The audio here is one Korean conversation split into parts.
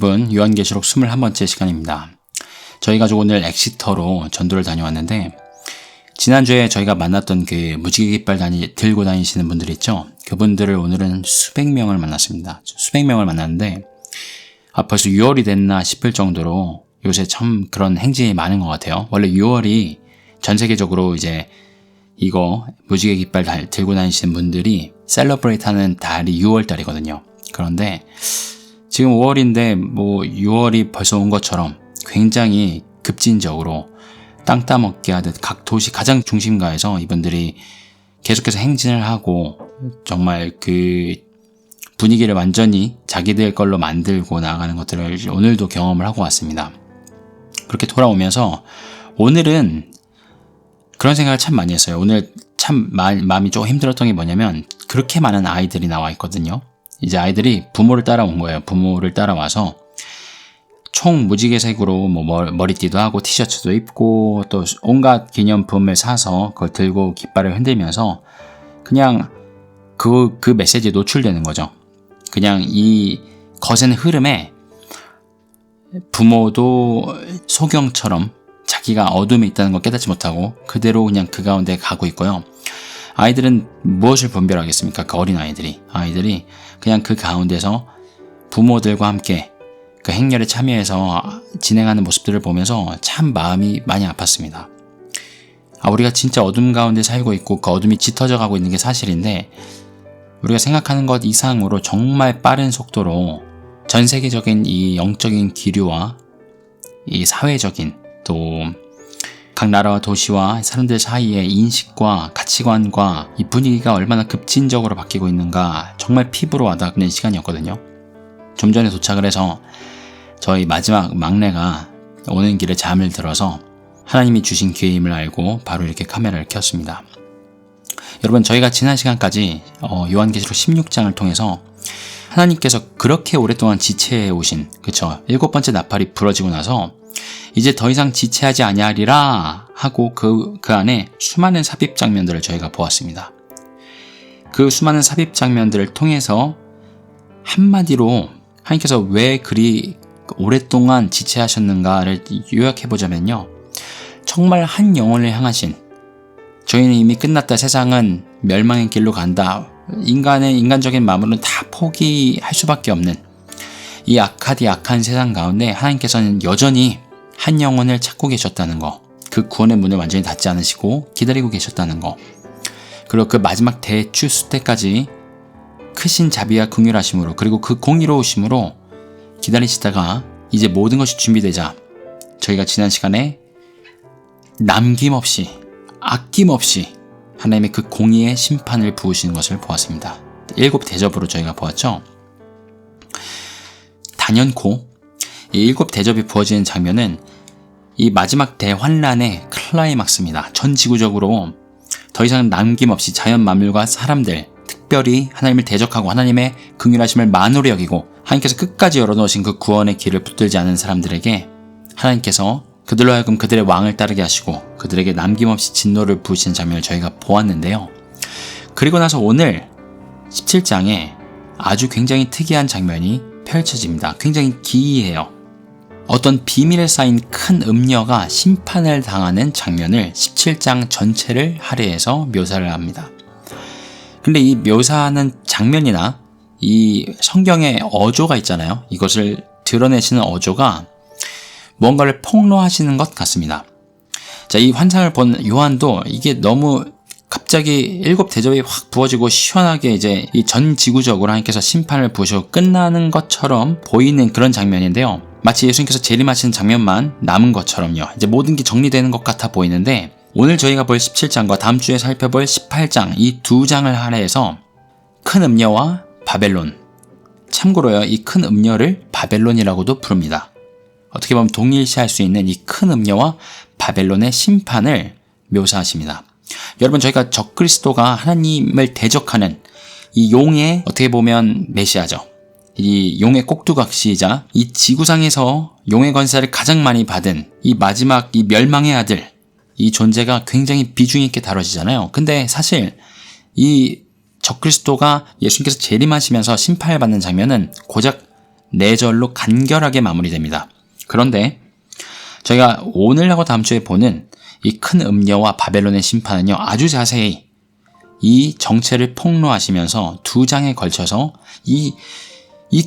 여러분, 요한계시록 21번째 시간입니다. 저희 가족 오늘 엑시터로 전도를 다녀왔는데, 지난주에 저희가 만났던 그 무지개 깃발 들고 다니시는 분들 있죠? 그분들을 오늘은 수백 명을 만났습니다. 수백 명을 만났는데, 벌써 6월이 됐나 싶을 정도로 요새 참 그런 행진이 많은 것 같아요. 원래 6월이 전 세계적으로 이제 이거 무지개 깃발 들고 다니시는 분들이 셀러브레이트 하는 달이 6월 달이거든요. 그런데 지금 5월인데 6월이 벌써 온 것처럼 굉장히 급진적으로 땅 따먹게 하듯 각 도시 가장 중심가에서 이분들이 계속해서 행진을 하고 정말 그 분위기를 완전히 자기들 걸로 만들고 나아가는 것들을 오늘도 경험을 하고 왔습니다. 그렇게 돌아오면서 오늘은 그런 생각을 참 많이 했어요. 오늘 참 마음이 조금 힘들었던 게 뭐냐면 그렇게 많은 아이들이 나와 있거든요. 이제 아이들이 부모를 따라온 거예요. 부모를 따라와서 총 무지개색으로 머리띠도 하고 티셔츠도 입고 또 온갖 기념품을 사서 그걸 들고 깃발을 흔들면서 그냥 그 메시지에 노출되는 거죠. 그냥 이 거센 흐름에 부모도 소경처럼 자기가 어둠에 있다는 걸 깨닫지 못하고 그대로 그냥 그 가운데 가고 있고요. 아이들은 무엇을 분별하겠습니까? 그 어린 아이들이 그냥 그 가운데서 부모들과 함께 그 행렬에 참여해서 진행하는 모습들을 보면서 참 마음이 많이 아팠습니다. 우리가 진짜 어둠 가운데 살고 있고 그 어둠이 짙어져 가고 있는 게 사실인데 우리가 생각하는 것 이상으로 정말 빠른 속도로 전 세계적인 이 영적인 기류와 이 사회적인 또 각 나라와 도시와 사람들 사이의 인식과 가치관과 이 분위기가 얼마나 급진적으로 바뀌고 있는가 정말 피부로 와닿는 시간이었거든요. 좀 전에 도착을 해서 저희 마지막 막내가 오는 길에 잠을 들어서 하나님이 주신 기회임을 알고 바로 이렇게 카메라를 켰습니다. 여러분, 저희가 지난 시간까지 요한계시록 16장을 통해서 하나님께서 그렇게 오랫동안 지체해 오신, 그쵸? 7번째 나팔이 부러지고 나서 이제 더 이상 지체하지 아니하리라 하고 그 안에 수많은 삽입 장면들을 저희가 보았습니다. 그 수많은 삽입 장면들을 통해서 한마디로 하나님께서 왜 그리 오랫동안 지체하셨는가를 요약해보자면요. 정말 한 영혼을 향하신, 저희는 이미 끝났다, 세상은 멸망의 길로 간다, 인간적인 마음으로는 다 포기할 수밖에 없는 이 악한 세상 가운데 하나님께서는 여전히 한 영혼을 찾고 계셨다는 거, 그 구원의 문을 완전히 닫지 않으시고 기다리고 계셨다는 거, 그리고 그 마지막 대추수 때까지 크신 자비와 긍휼하심으로 그리고 그 공의로우심으로 기다리시다가 이제 모든 것이 준비되자 저희가 지난 시간에 남김없이 아낌없이 하나님의 그 공의의 심판을 부으시는 것을 보았습니다. 7 대접으로 저희가 보았죠. 단연코 이 7 대접이 부어지는 장면은 이 마지막 대환란의 클라이막스입니다. 전 지구적으로 더 이상 남김없이 자연 만물과 사람들, 특별히 하나님을 대적하고 하나님의 긍휼하심을 만으로 여기고 하나님께서 끝까지 열어놓으신 그 구원의 길을 붙들지 않은 사람들에게 하나님께서 그들로 하여금 그들의 왕을 따르게 하시고 그들에게 남김없이 진노를 부으시는 장면을 저희가 보았는데요. 그리고 나서 오늘 17장에 아주 굉장히 특이한 장면이 펼쳐집니다. 굉장히 기이해요. 어떤 비밀에 쌓인 큰 음녀가 심판을 당하는 장면을 17장 전체를 할애해서 묘사를 합니다. 근데 이 묘사하는 장면이나 이 성경의 어조가 있잖아요. 이것을 드러내시는 어조가 뭔가를 폭로하시는 것 같습니다. 자, 이 환상을 본 요한도 이게 너무 갑자기 7 대접이 확 부어지고 시원하게 이제 이 전 지구적으로 하나님께서 심판을 부으시고 끝나는 것처럼 보이는 그런 장면인데요. 마치 예수님께서 재림하시는 장면만 남은 것처럼요. 이제 모든 게 정리되는 것 같아 보이는데 오늘 저희가 볼 17장과 다음 주에 살펴볼 18장 이 2장을 할애해서 큰 음녀와 바벨론, 참고로요, 이 큰 음녀를 바벨론이라고도 부릅니다. 어떻게 보면 동일시할 수 있는 이 큰 음녀와 바벨론의 심판을 묘사하십니다. 여러분, 저희가 적그리스도가 하나님을 대적하는 이 용의 어떻게 보면 메시아죠. 이 용의 꼭두각시이자 이 지구상에서 용의 권세를 가장 많이 받은 이 마지막 이 멸망의 아들, 이 존재가 굉장히 비중 있게 다뤄지잖아요. 근데 사실 이 적그리스도가 예수님께서 재림하시면서 심판을 받는 장면은 고작 4절로 간결하게 마무리됩니다. 그런데 저희가 오늘하고 다음 주에 보는 이 큰 음녀와 바벨론의 심판은요, 아주 자세히 이 정체를 폭로하시면서 2장에 걸쳐서 이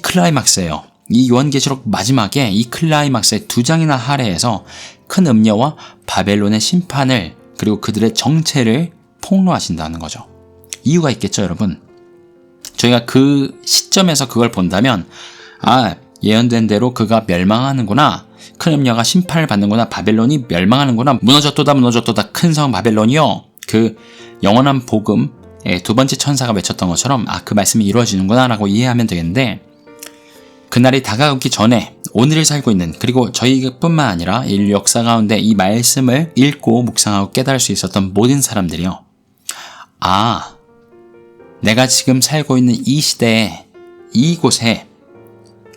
클라이막스예요. 이 요한계시록 마지막에 이 클라이막스의 2장이나 할애해서 큰 음녀와 바벨론의 심판을, 그리고 그들의 정체를 폭로하신다는 거죠. 이유가 있겠죠, 여러분? 저희가 그 시점에서 그걸 본다면, 예언된 대로 그가 멸망하는구나, 큰 음녀가 심판을 받는구나, 바벨론이 멸망하는구나, 무너졌도다 큰 성 바벨론이요, 그 영원한 복음의 2번째 천사가 외쳤던 것처럼 그 말씀이 이루어지는구나 라고 이해하면 되겠는데, 그날이 다가오기 전에 오늘을 살고 있는, 그리고 저희뿐만 아니라 인류 역사 가운데 이 말씀을 읽고 묵상하고 깨달을 수 있었던 모든 사람들이요, 내가 지금 살고 있는 이 시대에, 이곳에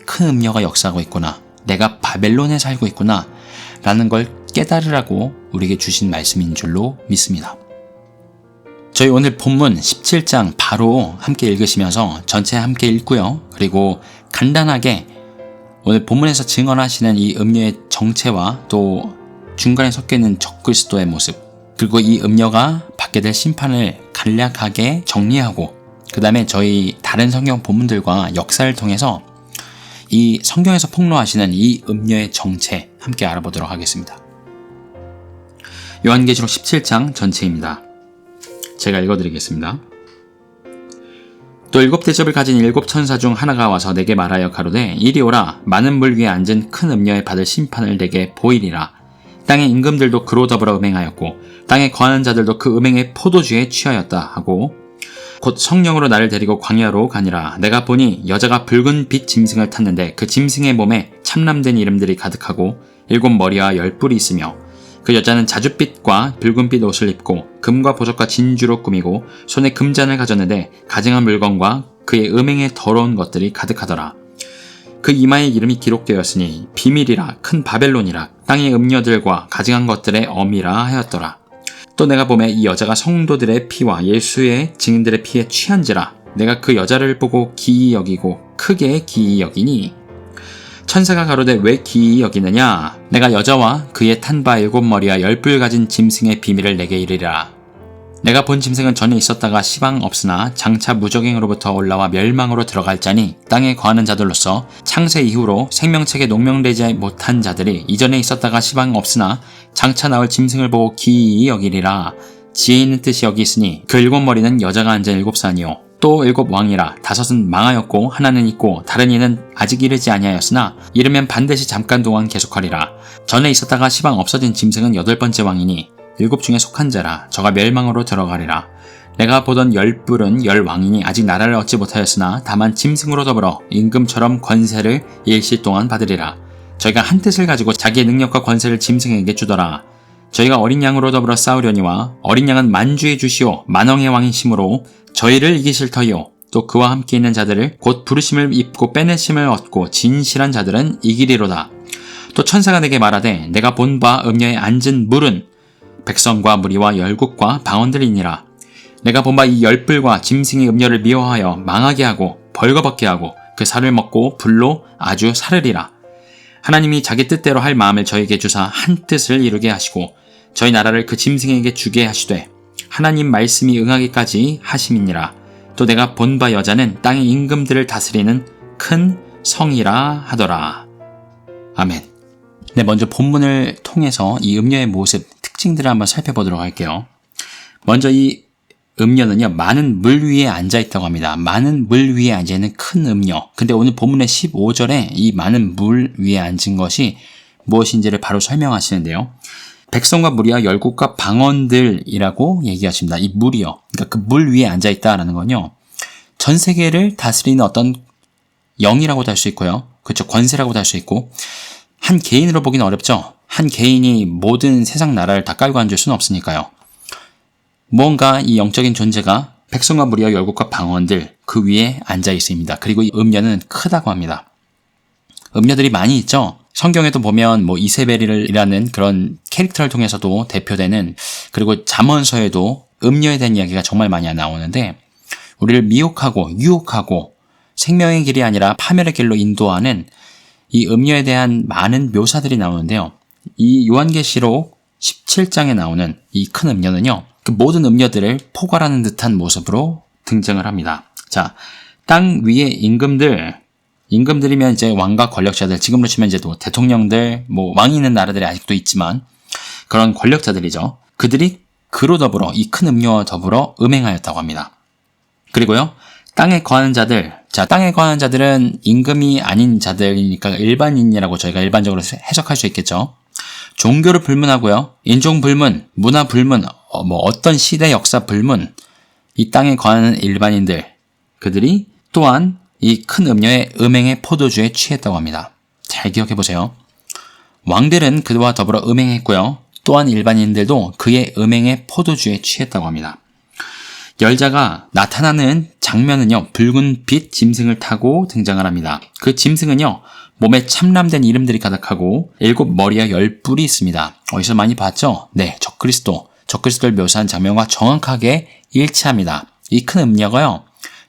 큰 음녀가 역사하고 있구나, 내가 바벨론에 살고 있구나 라는 걸 깨달으라고 우리에게 주신 말씀인 줄로 믿습니다. 저희 오늘 본문 17장 바로 함께 읽으시면서 전체 함께 읽고요, 그리고 간단하게 오늘 본문에서 증언하시는 이 음녀의 정체와 또 중간에 섞여있는 적그리스도의 모습, 그리고 이 음녀가 받게 될 심판을 간략하게 정리하고, 그 다음에 저희 다른 성경 본문들과 역사를 통해서 이 성경에서 폭로하시는 이 음녀의 정체 함께 알아보도록 하겠습니다. 요한계시록 17장 전체입니다. 제가 읽어드리겠습니다. 또 7대접을 가진 7천사 중 하나가 와서 내게 말하여 가로되, 이리 오라, 많은 물 위에 앉은 큰 음녀에 받을 심판을 내게 보이리라. 땅의 임금들도 그로 더불어 음행하였고 땅에 거하는 자들도 그 음행의 포도주에 취하였다 하고, 곧 성령으로 나를 데리고 광야로 가니라. 내가 보니 여자가 붉은 빛 짐승을 탔는데 그 짐승의 몸에 참람된 이름들이 가득하고 7 머리와 10뿔이 있으며, 그 여자는 자줏빛과 붉은빛 옷을 입고 금과 보석과 진주로 꾸미고 손에 금잔을 가졌는데 가증한 물건과 그의 음행의 더러운 것들이 가득하더라. 그 이마에 이름이 기록되었으니 비밀이라, 큰 바벨론이라, 땅의 음녀들과 가증한 것들의 어미라 하였더라. 또 내가 보매 이 여자가 성도들의 피와 예수의 증인들의 피에 취한지라. 내가 그 여자를 보고 기이 여기고 크게 기이 여기니, 천사가 가로되 왜 기이 여기느냐? 내가 여자와 그의 탄 바 7머리와 10뿔 가진 짐승의 비밀을 내게 이르리라. 내가 본 짐승은 전에 있었다가 시방 없으나 장차 무적행으로부터 올라와 멸망으로 들어갈 자니, 땅에 거하는 자들로서 창세 이후로 생명책에 농명되지 못한 자들이 이전에 있었다가 시방 없으나 장차 나올 짐승을 보고 기이 여기리라. 지혜 있는 뜻이 여기 있으니 그 7머리는 여자가 앉은 7산이요 또 7왕이라. 5은 망하였고 하나는 있고 다른 이는 아직 이르지 아니하였으나 이르면 반드시 잠깐 동안 계속하리라. 전에 있었다가 시방 없어진 짐승은 8번째 왕이니 7 중에 속한 자라. 저가 멸망으로 들어가리라. 내가 보던 10뿔은 10왕이니 아직 나라를 얻지 못하였으나 다만 짐승으로 더불어 임금처럼 권세를 일시 동안 받으리라. 저희가 한 뜻을 가지고 자기의 능력과 권세를 짐승에게 주더라. 저희가 어린 양으로 더불어 싸우려니와 어린 양은 만주의 주시오 만왕의 왕이심으로 저희를 이기실 터이요. 또 그와 함께 있는 자들을 곧 부르심을 입고 빼내심을 얻고 진실한 자들은 이기리로다. 또 천사가 내게 말하되, 내가 본 바 음녀에 앉은 물은 백성과 무리와 열국과 방언들이니라. 내가 본 바 이 10뿔과 짐승이 음녀를 미워하여 망하게 하고 벌거벗게 하고 그 살을 먹고 불로 아주 사르리라. 하나님이 자기 뜻대로 할 마음을 저에게 주사 한 뜻을 이루게 하시고 저희 나라를 그 짐승에게 주게 하시되 하나님 말씀이 응하기까지 하심이니라. 또 내가 본 바 여자는 땅의 임금들을 다스리는 큰 성이라 하더라. 아멘. 네, 먼저 본문을 통해서 이 음녀의 모습, 특징들을 한번 살펴보도록 할게요. 먼저 이 음녀는요, 많은 물 위에 앉아있다고 합니다. 많은 물 위에 앉아있는 큰 음녀. 근데 오늘 본문의 15절에 이 많은 물 위에 앉은 것이 무엇인지를 바로 설명하시는데요. 백성과 무리와 열국과 방언들이라고 얘기하십니다. 이 물이요. 그러니까 그 물 위에 앉아있다라는 건요, 전 세계를 다스리는 어떤 영이라고도 할 수 있고요. 그렇죠. 권세라고도 할 수 있고, 한 개인으로 보기는 어렵죠. 한 개인이 모든 세상 나라를 다 깔고 앉을 수는 없으니까요. 뭔가 이 영적인 존재가 백성과 무리와 열국과 방언들 그 위에 앉아 있습니다. 그리고 이 음녀는 크다고 합니다. 음녀들이 많이 있죠. 성경에도 보면 이세벨이라는 그런 캐릭터를 통해서도 대표되는, 그리고 잠언서에도 음녀에 대한 이야기가 정말 많이 나오는데, 우리를 미혹하고 유혹하고 생명의 길이 아니라 파멸의 길로 인도하는 이 음녀에 대한 많은 묘사들이 나오는데요. 이 요한계시록 17장에 나오는 이 큰 음녀는요, 그 모든 음녀들을 포괄하는 듯한 모습으로 등장을 합니다. 자, 땅 위의 임금들이면 이제 왕과 권력자들, 지금으로 치면 이제 또 대통령들, 왕이 있는 나라들이 아직도 있지만 그런 권력자들이죠. 그들이 그로 더불어 이 큰 음녀와 더불어 음행하였다고 합니다. 그리고요, 땅에 거하는 자들, 자, 땅에 거하는 자들은 임금이 아닌 자들이니까 일반인이라고 저희가 일반적으로 해석할 수 있겠죠. 종교를 불문하고요, 인종 불문, 문화 불문, 어떤 시대 역사 불문, 이 땅에 거하는 일반인들, 그들이 또한 이 큰 음녀의 음행의 포도주에 취했다고 합니다. 잘 기억해 보세요. 왕들은 그와 더불어 음행했고요, 또한 일반인들도 그의 음행의 포도주에 취했다고 합니다. 열자가 나타나는 장면은요, 붉은 빛 짐승을 타고 등장을 합니다. 그 짐승은요, 몸에 참람된 이름들이 가득하고 7머리와 10뿔이 있습니다. 어디서 많이 봤죠? 네, 적그리스도를 묘사한 장면과 정확하게 일치합니다. 이 큰 음녀가요,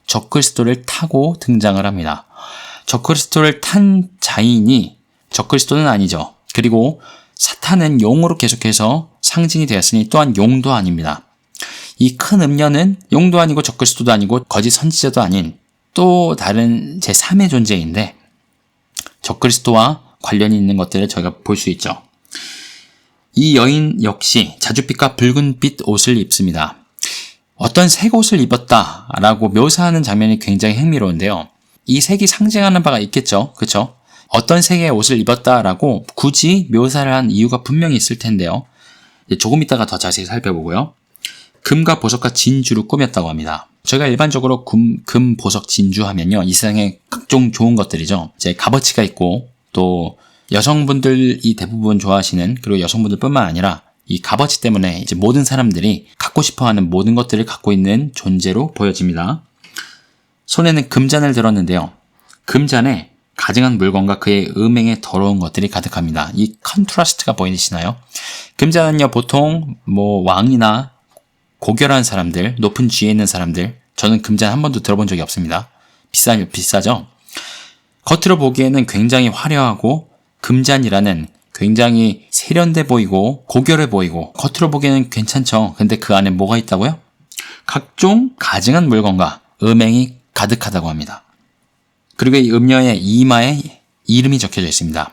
적그리스도를 타고 등장을 합니다. 적그리스도를 탄 자인이 적그리스도는 아니죠. 그리고 사탄은 용으로 계속해서 상징이 되었으니 또한 용도 아닙니다. 이 큰 음녀는 용도 아니고 적그리스도도 아니고 거짓 선지자도 아닌 또 다른 제3의 존재인데, 적그리스도와 관련이 있는 것들을 저희가 볼 수 있죠. 이 여인 역시 자줏빛과 붉은빛 옷을 입습니다. 어떤 색 옷을 입었다라고 묘사하는 장면이 굉장히 흥미로운데요. 이 색이 상징하는 바가 있겠죠. 그렇죠? 어떤 색의 옷을 입었다라고 굳이 묘사를 한 이유가 분명히 있을 텐데요. 조금 이따가 더 자세히 살펴보고요. 금과 보석과 진주로 꾸몄다고 합니다. 저희가 일반적으로 금, 보석, 진주 하면요, 이 세상에 각종 좋은 것들이죠. 이제 값어치가 있고, 또 여성분들이 대부분 좋아하시는, 그리고 여성분들뿐만 아니라 이 값어치 때문에 이제 모든 사람들이 갖고 싶어하는 모든 것들을 갖고 있는 존재로 보여집니다. 손에는 금잔을 들었는데요. 금잔에 가증한 물건과 그의 음행에 더러운 것들이 가득합니다. 이 컨트라스트가 보이시나요? 금잔은요, 보통 왕이나 고결한 사람들, 높은 지위에 있는 사람들, 저는 금잔 한 번도 들어본 적이 없습니다. 비싸죠? 겉으로 보기에는 굉장히 화려하고, 금잔이라는 굉장히 세련돼 보이고 고결해 보이고 겉으로 보기에는 괜찮죠. 근데 그 안에 뭐가 있다고요? 각종 가증한 물건과 음행이 가득하다고 합니다. 그리고 이 음녀의 이마에 이름이 적혀져 있습니다.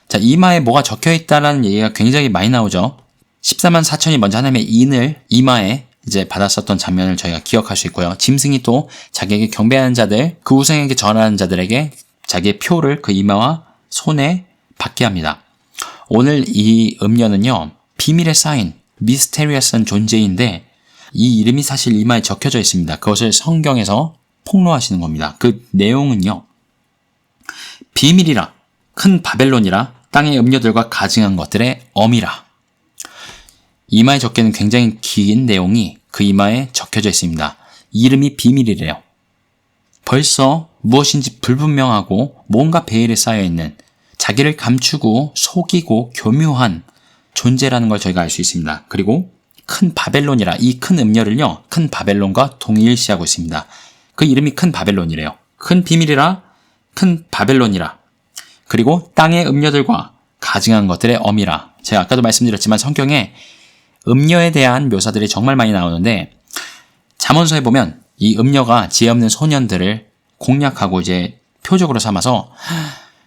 자, 이마에 뭐가 적혀 있다라는 얘기가 굉장히 많이 나오죠. 14만 4천이 먼저 하나님의 인을 이마에 이제 받았었던 장면을 저희가 기억할 수 있고요. 짐승이 또 자기에게 경배하는 자들, 그 우상에게 전하는 자들에게 자기의 표를 그 이마와 손에 받게 합니다. 오늘 이 음녀는요, 비밀의 사인, 미스테리어스한 존재인데 이 이름이 사실 이마에 적혀져 있습니다. 그것을 성경에서 폭로하시는 겁니다. 그 내용은요, 비밀이라, 큰 바벨론이라, 땅의 음녀들과 가증한 것들의 엄이라. 이마에 적혀있는 굉장히 긴 내용이 그 이마에 적혀져 있습니다. 이름이 비밀이래요. 벌써 무엇인지 불분명하고 뭔가 베일에 쌓여있는, 자기를 감추고 속이고 교묘한 존재라는 걸 저희가 알 수 있습니다. 그리고 큰 바벨론이라, 이 큰 음녀를요, 큰 바벨론과 동일시하고 있습니다. 그 이름이 큰 바벨론이래요. 큰 비밀이라, 큰 바벨론이라. 그리고 땅의 음녀들과 가증한 것들의 엄이라. 제가 아까도 말씀드렸지만 성경에 음녀에 대한 묘사들이 정말 많이 나오는데, 잠언서에 보면 이 음녀가 지혜 없는 소년들을 공략하고 이제 표적으로 삼아서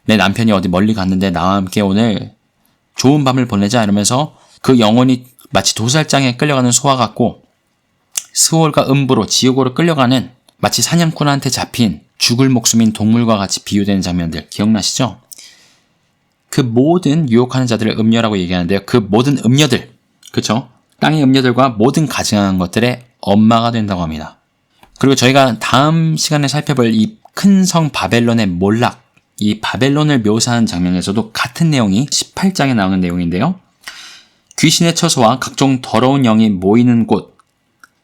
내 남편이 어디 멀리 갔는데 나와 함께 오늘 좋은 밤을 보내자 이러면서 그 영혼이 마치 도살장에 끌려가는 소와 같고 스올과 음부로 지옥으로 끌려가는 마치 사냥꾼한테 잡힌 죽을 목숨인 동물과 같이 비유되는 장면들 기억나시죠? 그 모든 유혹하는 자들을 음녀라고 얘기하는데요. 그 모든 음녀들, 그렇죠? 땅의 음녀들과 모든 가증한 것들의 엄마가 된다고 합니다. 그리고 저희가 다음 시간에 살펴볼 이 큰 성 바벨론의 몰락, 이 바벨론을 묘사하는 장면에서도 같은 내용이 18장에 나오는 내용인데요. 귀신의 처소와 각종 더러운 영이 모이는 곳,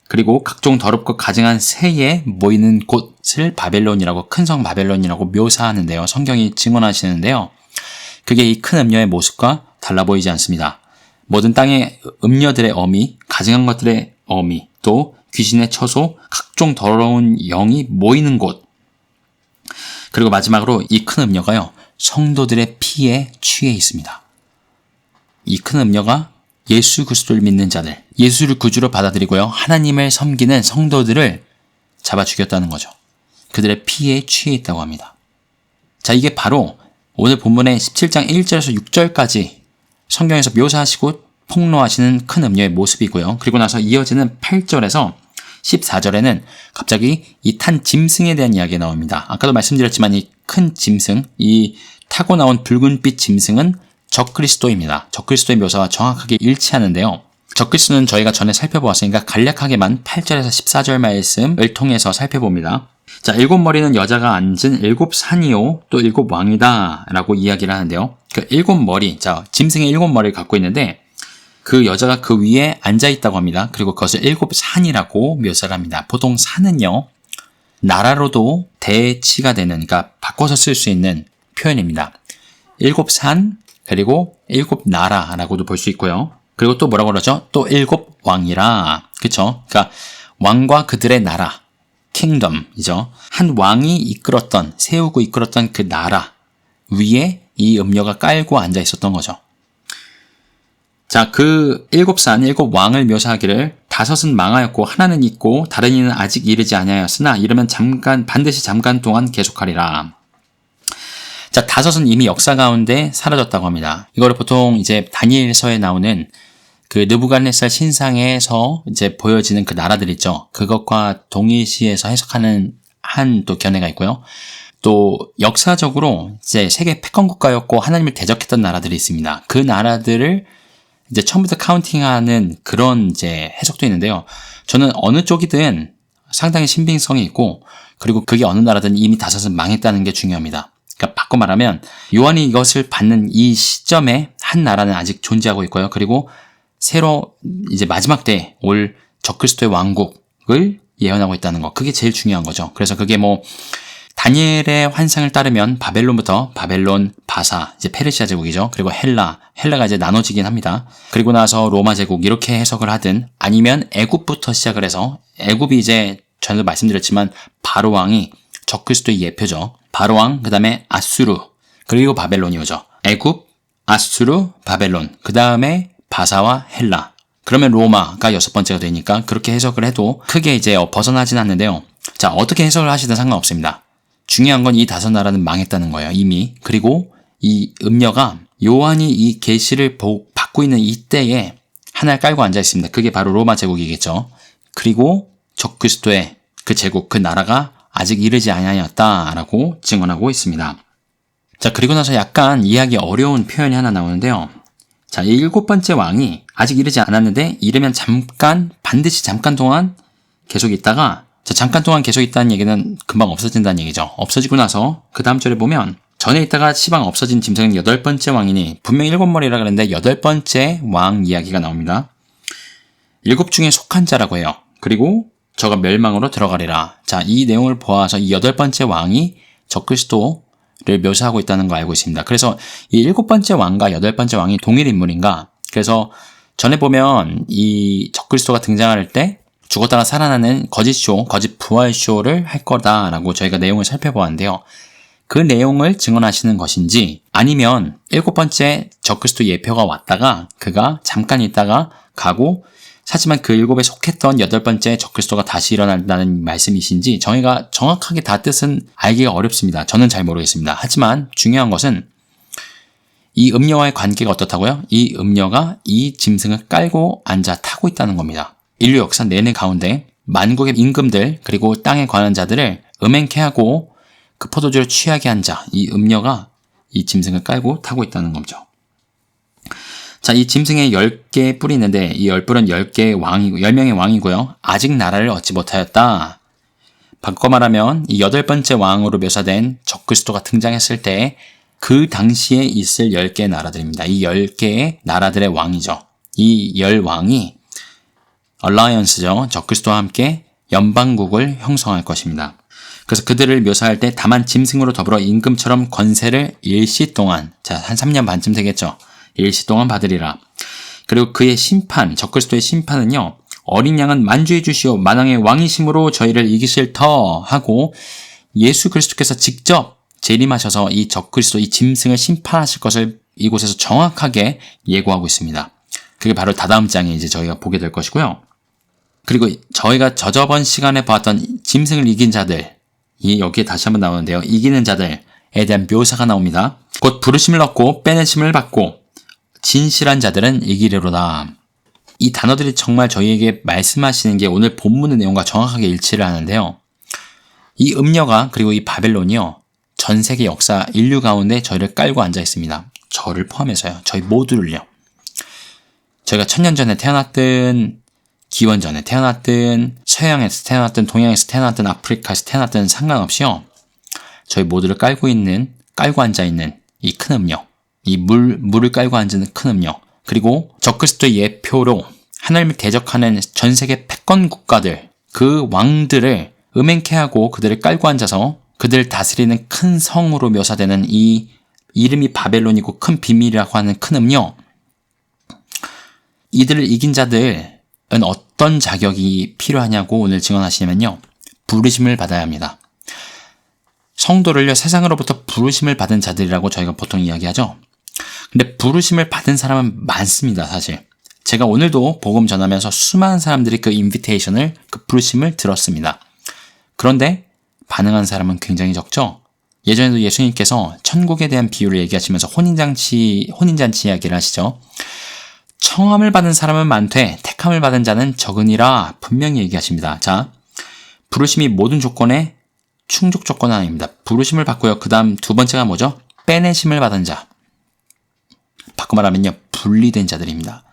그리고 각종 더럽고 가증한 새에 모이는 곳을 바벨론이라고, 큰 성 바벨론이라고 묘사하는데요. 성경이 증언하시는데요. 그게 이 큰 음녀의 모습과 달라 보이지 않습니다. 모든 땅의 음녀들의 어미, 가증한 것들의 어미, 또 귀신의 처소, 각종 더러운 영이 모이는 곳, 그리고 마지막으로 이 큰 음녀가요, 성도들의 피에 취해 있습니다. 이 큰 음녀가 예수 그리스도를 믿는 자들, 예수를 구주로 받아들이고요, 하나님을 섬기는 성도들을 잡아 죽였다는 거죠. 그들의 피에 취해 있다고 합니다. 자, 이게 바로 오늘 본문의 17장 1절에서 6절까지 성경에서 묘사하시고 폭로하시는 큰 음녀의 모습이고요. 그리고 나서 이어지는 8절에서 14절에는 갑자기 이 탄 짐승에 대한 이야기가 나옵니다. 아까도 말씀드렸지만 이 큰 짐승, 이 타고 나온 붉은빛 짐승은 적그리스도입니다. 적그리스도의 묘사와 정확하게 일치하는데요. 적그리스도는 저희가 전에 살펴보았으니까 간략하게만 8절에서 14절 말씀을 통해서 살펴봅니다. 자, 7머리는 여자가 앉은 7산이요 또 7왕이다 라고 이야기를 하는데요. 그 7머리, 자, 짐승의 7머리를 갖고 있는데 그 여자가 그 위에 앉아있다고 합니다. 그리고 그것을 7산이라고 묘사를 합니다. 보통 산은요, 나라로도 대치가 되는, 그러니까 바꿔서 쓸 수 있는 표현입니다. 7산, 그리고 7나라라고도 볼 수 있고요. 그리고 또 뭐라고 그러죠? 또 7왕이라. 그쵸? 그러니까 왕과 그들의 나라, 킹덤이죠. 한 왕이 이끌었던, 세우고 이끌었던 그 나라 위에 이 음녀가 깔고 앉아 있었던 거죠. 자, 그 7산, 7왕을 묘사하기를 5은 망하였고 하나는 있고 다른 이는 아직 이르지 아니하였으나 이르면 반드시 잠깐 동안 계속하리라. 자, 5은 이미 역사 가운데 사라졌다고 합니다. 이거를 보통 이제 다니엘서에 나오는 그 느부갓네살 신상에서 이제 보여지는 그 나라들 있죠. 그것과 동일시해서 해석하는 한 또 견해가 있고요. 또 역사적으로 이제 세계 패권 국가였고 하나님을 대적했던 나라들이 있습니다. 그 나라들을 이제 처음부터 카운팅하는 그런 이제 해석도 있는데요. 저는 어느 쪽이든 상당히 신빙성이 있고, 그리고 그게 어느 나라든 이미 5은 망했다는 게 중요합니다. 그러니까 바꿔 말하면 요한이 이것을 받는 이 시점에 한 나라는 아직 존재하고 있고요. 그리고 새로 이제 마지막 때 올 적그리스도의 왕국을 예언하고 있다는 거. 그게 제일 중요한 거죠. 그래서 그게 뭐 다니엘의 환상을 따르면 바벨론부터 바벨론, 바사, 이제 페르시아 제국이죠. 그리고 헬라가 이제 나눠지긴 합니다. 그리고 나서 로마 제국 이렇게 해석을 하든, 아니면 애굽부터 시작을 해서, 애굽이 이제 전에도 말씀드렸지만 바로 왕이 적그리스도의 예표죠. 바로 왕, 그 다음에 아수르, 그리고 바벨론이 오죠. 애굽, 아수르, 바벨론, 그 다음에 바사와 헬라. 그러면 로마가 6번째가 되니까 그렇게 해석을 해도 크게 이제 벗어나진 않는데요. 자, 어떻게 해석을 하시든 상관없습니다. 중요한 건 이 5나라는 망했다는 거예요, 이미. 그리고 이 음녀가 요한이 이 계시를 받고 있는 이때에 하나를 깔고 앉아 있습니다. 그게 바로 로마 제국이겠죠. 그리고 적그리스도의 그 제국, 그 나라가 아직 이르지 아니하였다라고 증언하고 있습니다. 자, 그리고 나서 약간 이해하기 어려운 표현이 하나 나오는데요. 자, 이 7번째 왕이 아직 이르지 않았는데 이르면 반드시 잠깐 동안 계속 있다가, 자, 잠깐 동안 계속 있다는 얘기는 금방 없어진다는 얘기죠. 없어지고 나서 그 다음 절에 보면 전에 있다가 시방 없어진 짐승은 8번째 왕이니, 분명히 7머리라 그랬는데 8번째 왕 이야기가 나옵니다. 7 중에 속한 자라고 해요. 그리고 저가 멸망으로 들어가리라. 자, 이 내용을 보아서 이 8번째 왕이 적그리스도를 묘사하고 있다는 거 알고 있습니다. 그래서 이 7번째 왕과 8번째 왕이 동일 인물인가? 그래서 전에 보면 이 적그리스도가 등장할 때 죽었다가 살아나는 거짓 부활쇼를 할 거다라고 저희가 내용을 살펴보았는데요. 그 내용을 증언하시는 것인지, 아니면 7번째 적그리스도 예표가 왔다가 그가 잠깐 있다가 가고, 하지만 그 7에 속했던 8번째 적그리스도가 다시 일어난다는 말씀이신지 저희가 정확하게 다 뜻은 알기가 어렵습니다. 저는 잘 모르겠습니다. 하지만 중요한 것은 이 음녀와의 관계가 어떻다고요? 이 음녀가 이 짐승을 깔고 앉아 타고 있다는 겁니다. 인류 역사 내내 가운데 만국의 임금들, 그리고 땅에 관한 자들을 음행케 하고 그 포도주를 취하게 한 자, 이 음녀가 이 짐승을 깔고 타고 있다는 거죠. 자, 이 짐승에 10개의 뿔이 있는데 이 10뿔은 10명의 왕이고요. 아직 나라를 얻지 못하였다. 바꿔 말하면 이 8번째 왕으로 묘사된 적그리스도가 등장했을 때 그 당시에 있을 10개의 나라들입니다. 이 10개의 나라들의 왕이죠. 이 10왕이 얼라이언스죠. 적그리스도와 함께 연방국을 형성할 것입니다. 그래서 그들을 묘사할 때 다만 짐승으로 더불어 임금처럼 권세를 일시 동안, 자, 한 3년 반쯤 되겠죠. 일시 동안 받으리라. 그리고 그의 심판, 적그리스도의 심판은요, 어린 양은 만주해 주시오 만왕의 왕이심으로 저희를 이기실 터 하고 예수 그리스도께서 직접 재림하셔서 이 적그리스도 이 짐승을 심판하실 것을 이곳에서 정확하게 예고하고 있습니다. 그게 바로 다다음 장에 이제 저희가 보게 될 것이고요. 그리고 저희가 저저번 시간에 봤던 짐승을 이긴 자들, 여기에 다시 한번 나오는데요. 이기는 자들에 대한 묘사가 나옵니다. 곧 부르심을 얻고 빼내심을 받고 진실한 자들은 이기리로다. 이 단어들이 정말 저희에게 말씀하시는 게 오늘 본문의 내용과 정확하게 일치를 하는데요. 이 음녀가 그리고 이 바벨론이요. 전 세계 역사 인류 가운데 저희를 깔고 앉아 있습니다. 저를 포함해서요. 저희 모두를요. 저희가 1000년 전에 태어났든 기원전에 태어났든 서양에서 태어났든 동양에서 태어났든 아프리카에서 태어났든 상관없이요. 저희 모두를 깔고 앉아 있는 이 큰 음녀, 이 물을 깔고 앉는 큰 음녀, 그리고 적그리스도의 예표로 하나님을 대적하는 전 세계 패권 국가들, 그 왕들을 음행케 하고 그들을 깔고 앉아서 그들을 다스리는 큰 성으로 묘사되는 이 이름이 바벨론이고 큰 비밀이라고 하는 큰 음녀, 이들을 이긴 자들은 어떤 자격이 필요하냐고 오늘 증언하시냐면요. 부르심을 받아야 합니다. 성도를요, 세상으로부터 부르심을 받은 자들이라고 저희가 보통 이야기하죠. 근데 부르심을 받은 사람은 많습니다, 사실. 제가 오늘도 복음 전하면서 수많은 사람들이 그 인비테이션을, 그 부르심을 들었습니다. 그런데 반응한 사람은 굉장히 적죠? 예전에도 예수님께서 천국에 대한 비유를 얘기하시면서 혼인잔치 이야기를 하시죠. 청함을 받은 사람은 많되 택함을 받은 자는 적으니라 분명히 얘기하십니다. 자, 부르심이 모든 조건에 충족 조건은 아닙니다. 부르심을 받고요. 그 다음 두 번째가 뭐죠? 빼내심을 받은 자. 바꿔 말하면요. 분리된 자들입니다.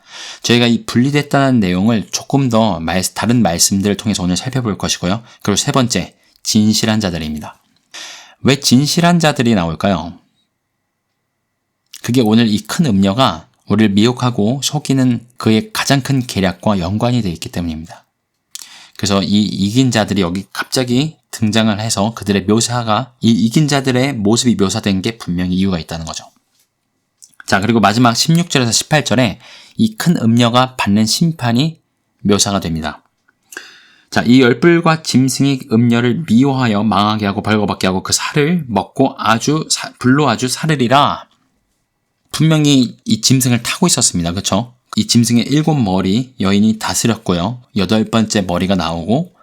저희가 이 분리됐다는 내용을 조금 더 다른 말씀들을 통해서 오늘 살펴볼 것이고요. 그리고 세 번째, 진실한 자들입니다. 왜 진실한 자들이 나올까요? 그게 오늘 이 큰 음녀가 우리를 미혹하고 속이는 그의 가장 큰 계략과 연관이 되어 있기 때문입니다. 그래서 이 이긴 자들이 여기 갑자기 등장을 해서 그들의 묘사가, 이 이긴 자들의 모습이 묘사된 게 분명히 이유가 있다는 거죠. 자, 그리고 마지막 16절에서 18절에 이 큰 음녀가 받는 심판이 묘사가 됩니다. 자, 이 열불과 짐승이 음녀를 미워하여 망하게 하고 벌거벗게 하고 그 살을 먹고 불로 아주 사르리라. 분명히 이 짐승을 타고 있었습니다. 그렇죠? 이 짐승의 7머리 여인이 다스렸고요. 8번째 머리가 나오고,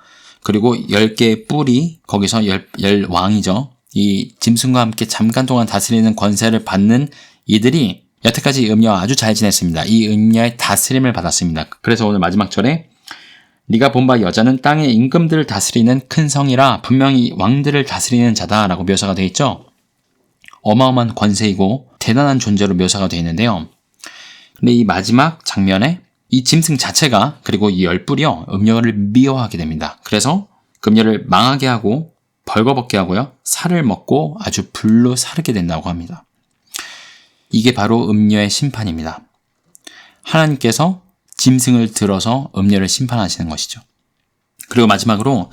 그리고 10개의 뿔이 거기서 열 왕이죠. 이 짐승과 함께 잠깐 동안 다스리는 권세를 받는 이들이 여태까지 음녀와 아주 잘 지냈습니다. 이 음녀의 다스림을 받았습니다. 그래서 오늘 마지막 절에 네가 본 바 여자는 땅의 임금들을 다스리는 큰 성이라 분명히 왕들을 다스리는 자다라고 묘사가 되어 있죠. 어마어마한 권세이고 대단한 존재로 묘사가 되어 있는데요. 근데 이 마지막 장면에 이 짐승 자체가, 그리고 이 열뿔이요, 음녀를 미워하게 됩니다. 그래서 그 음녀를 망하게 하고 벌거벗게 하고요, 살을 먹고 아주 불로 사르게 된다고 합니다. 이게 바로 음녀의 심판입니다. 하나님께서 짐승을 들어서 음녀를 심판하시는 것이죠. 그리고 마지막으로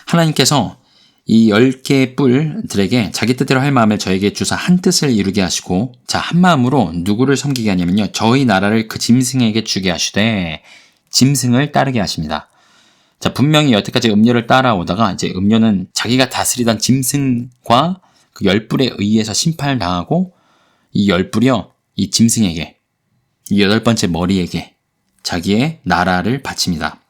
하나님께서 이 10개의 뿔들에게 자기 뜻대로 할 마음을 저에게 주사 한 뜻을 이루게 하시고, 자, 한 마음으로 누구를 섬기게 하냐면요, 저희 나라를 그 짐승에게 주게 하시되 짐승을 따르게 하십니다. 자, 분명히 여태까지 음녀를 따라오다가 이제 음녀는 자기가 다스리던 짐승과 그 10뿔에 의해서 심판을 당하고, 이 10뿔이요, 이 짐승에게, 이 8번째 머리에게 자기의 나라를 바칩니다.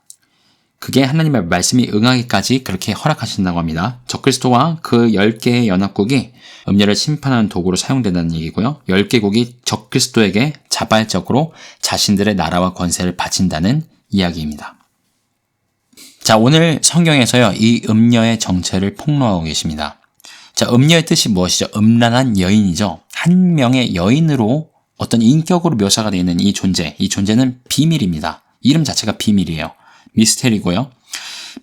그게 하나님의 말씀이 응하기까지 그렇게 허락하신다고 합니다. 적그리스도와 그 10개의 연합국이 음녀를 심판하는 도구로 사용된다는 얘기고요. 10개국이 적그리스도에게 자발적으로 자신들의 나라와 권세를 바친다는 이야기입니다. 자, 오늘 성경에서요, 이 음녀의 정체를 폭로하고 계십니다. 자, 음녀의 뜻이 무엇이죠? 음란한 여인이죠. 한 명의 여인으로 어떤 인격으로 묘사가 되어 있는 이 존재는 비밀입니다. 이름 자체가 비밀이에요. 미스테리고요.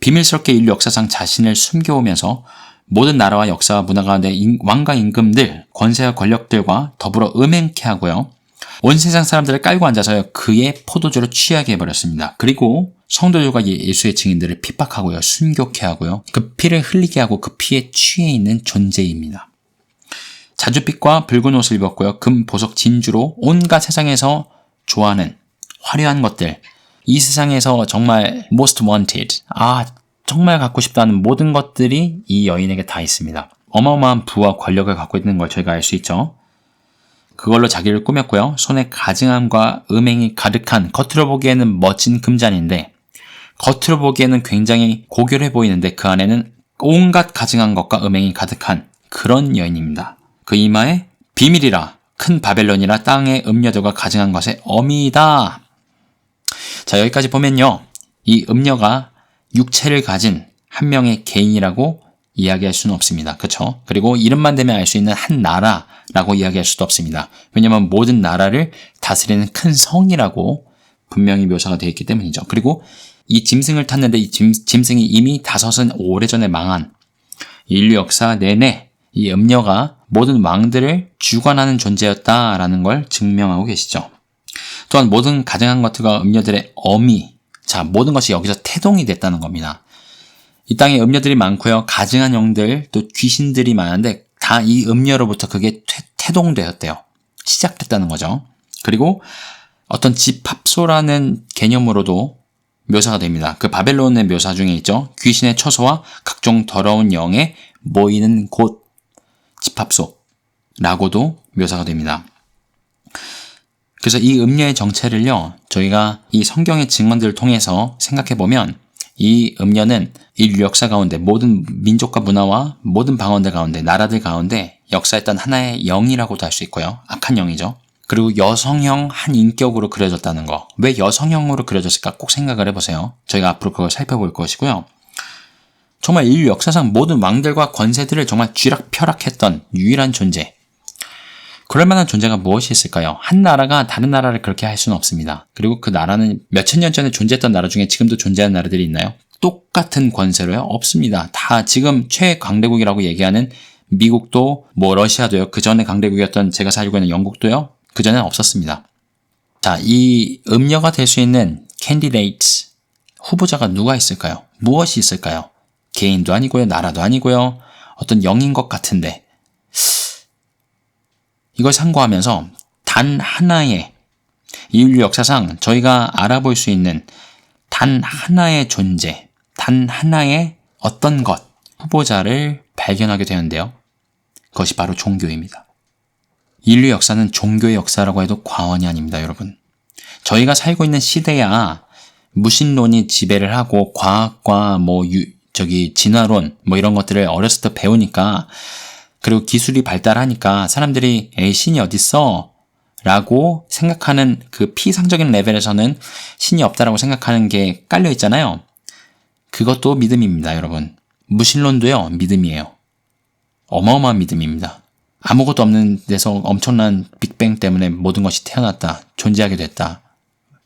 비밀스럽게 인류 역사상 자신을 숨겨오면서 모든 나라와 역사와 문화 가운데 왕과 임금들, 권세와 권력들과 더불어 음행케 하고요. 온 세상 사람들을 깔고 앉아서요, 그의 포도주를 취하게 해버렸습니다. 그리고 성도들과 예수의 증인들을 핍박하고요, 순교케 하고요, 그 피를 흘리게 하고 그 피에 취해 있는 존재입니다. 자줏빛과 붉은 옷을 입었고요, 금, 보석, 진주로 온갖 세상에서 좋아하는 화려한 것들, 이 세상에서 정말 most wanted, 정말 갖고 싶다는 모든 것들이 이 여인에게 다 있습니다. 어마어마한 부와 권력을 갖고 있는 걸 저희가 알 수 있죠. 그걸로 자기를 꾸몄고요. 손에 가증함과 음행이 가득한, 겉으로 보기에는 멋진 금잔인데 겉으로 보기에는 굉장히 고결해 보이는데 그 안에는 온갖 가증한 것과 음행이 가득한 그런 여인입니다. 그 이마에 비밀이라 큰 바벨론이라 땅의 음녀들과 가증한 것의 어미이다. 자, 여기까지 보면요. 이 음녀가 육체를 가진 한 명의 개인이라고 이야기할 수는 없습니다. 그렇죠? 그리고 이름만 대면 알 수 있는 한 나라라고 이야기할 수도 없습니다. 왜냐하면 모든 나라를 다스리는 큰 성이라고 분명히 묘사가 되어 있기 때문이죠. 그리고 이 짐승을 탔는데 이 짐승이 이미 5은 오래전에 망한 인류 역사 내내 이 음녀가 모든 왕들을 주관하는 존재였다라는 걸 증명하고 계시죠. 또한 모든 가증한 것들과 음녀들의 어미, 자, 모든 것이 여기서 태동이 됐다는 겁니다. 이 땅에 음녀들이 많고요. 가증한 영들, 또 귀신들이 많은데 다 이 음녀로부터 그게 태동되었대요. 시작됐다는 거죠. 그리고 어떤 집합소라는 개념으로도 묘사가 됩니다. 그 바벨론의 묘사 중에 있죠. 귀신의 처소와 각종 더러운 영에 모이는 곳, 집합소라고도 묘사가 됩니다. 그래서 이 음녀의 정체를요, 저희가 이 성경의 증언들을 통해서 생각해보면 이 음녀는 인류 역사 가운데 모든 민족과 문화와 모든 방언들 가운데, 나라들 가운데 역사했던 하나의 영이라고도 할 수 있고요. 악한 영이죠. 그리고 여성형 한 인격으로 그려졌다는 거. 왜 여성형으로 그려졌을까 꼭 생각을 해보세요. 저희가 앞으로 그걸 살펴볼 것이고요. 정말 인류 역사상 모든 왕들과 권세들을 정말 쥐락펴락했던 유일한 존재. 그럴 만한 존재가 무엇이 있을까요? 한 나라가 다른 나라를 그렇게 할 수는 없습니다. 그리고 그 나라는 몇천 년 전에 존재했던 나라 중에 지금도 존재하는 나라들이 있나요? 똑같은 권세로요? 없습니다. 다 지금 최강대국이라고 얘기하는 미국도, 러시아도요. 그 전에 강대국이었던 제가 살고 있는 영국도요. 그 전에는 없었습니다. 자, 이 음녀가 될 수 있는 캔디데이트, 후보자가 누가 있을까요? 무엇이 있을까요? 개인도 아니고요. 나라도 아니고요. 어떤 영인 것 같은데 이걸 참고하면서 단 하나의 인류 역사상 저희가 알아볼 수 있는 단 하나의 존재, 단 하나의 어떤 것, 후보자를 발견하게 되는데요. 그것이 바로 종교입니다. 인류 역사는 종교의 역사라고 해도 과언이 아닙니다, 여러분. 저희가 살고 있는 시대야 무신론이 지배를 하고 과학과 진화론 이런 것들을 어렸을 때 배우니까, 그리고 기술이 발달하니까 사람들이 신이 어딨어? 라고 생각하는 그 피상적인 레벨에서는 신이 없다라고 생각하는 게 깔려 있잖아요. 그것도 믿음입니다, 여러분. 무신론도요, 믿음이에요. 어마어마한 믿음입니다. 아무것도 없는 데서 엄청난 빅뱅 때문에 모든 것이 태어났다, 존재하게 됐다.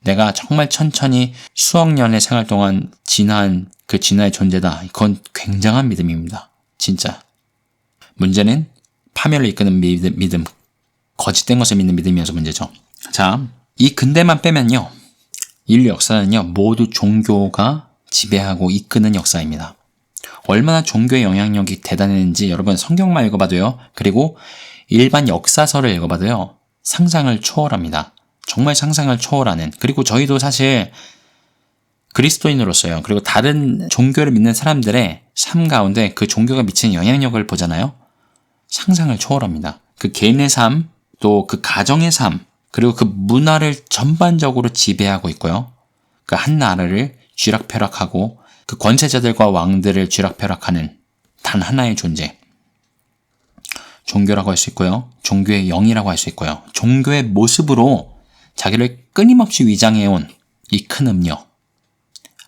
내가 정말 천천히 수억 년의 생활 동안 진화한 그 진화의 존재다. 그건 굉장한 믿음입니다. 진짜. 문제는 파멸을 이끄는 믿음, 거짓된 것을 믿는 믿음이어서 문제죠. 자, 이 근대만 빼면요, 인류 역사는요, 모두 종교가 지배하고 이끄는 역사입니다. 얼마나 종교의 영향력이 대단했는지 여러분 성경만 읽어봐도요, 그리고 일반 역사서를 읽어봐도요, 상상을 초월합니다. 정말 상상을 초월하는. 그리고 저희도 사실 그리스도인으로서요, 그리고 다른 종교를 믿는 사람들의 삶 가운데 그 종교가 미치는 영향력을 보잖아요. 상상을 초월합니다. 그 개인의 삶, 또 그 가정의 삶, 그리고 그 문화를 전반적으로 지배하고 있고요. 그 한 나라를 쥐락펴락하고 그 권세자들과 왕들을 쥐락펴락하는 단 하나의 존재. 종교라고 할 수 있고요. 종교의 영이라고 할 수 있고요. 종교의 모습으로 자기를 끊임없이 위장해온 이 큰 음녀,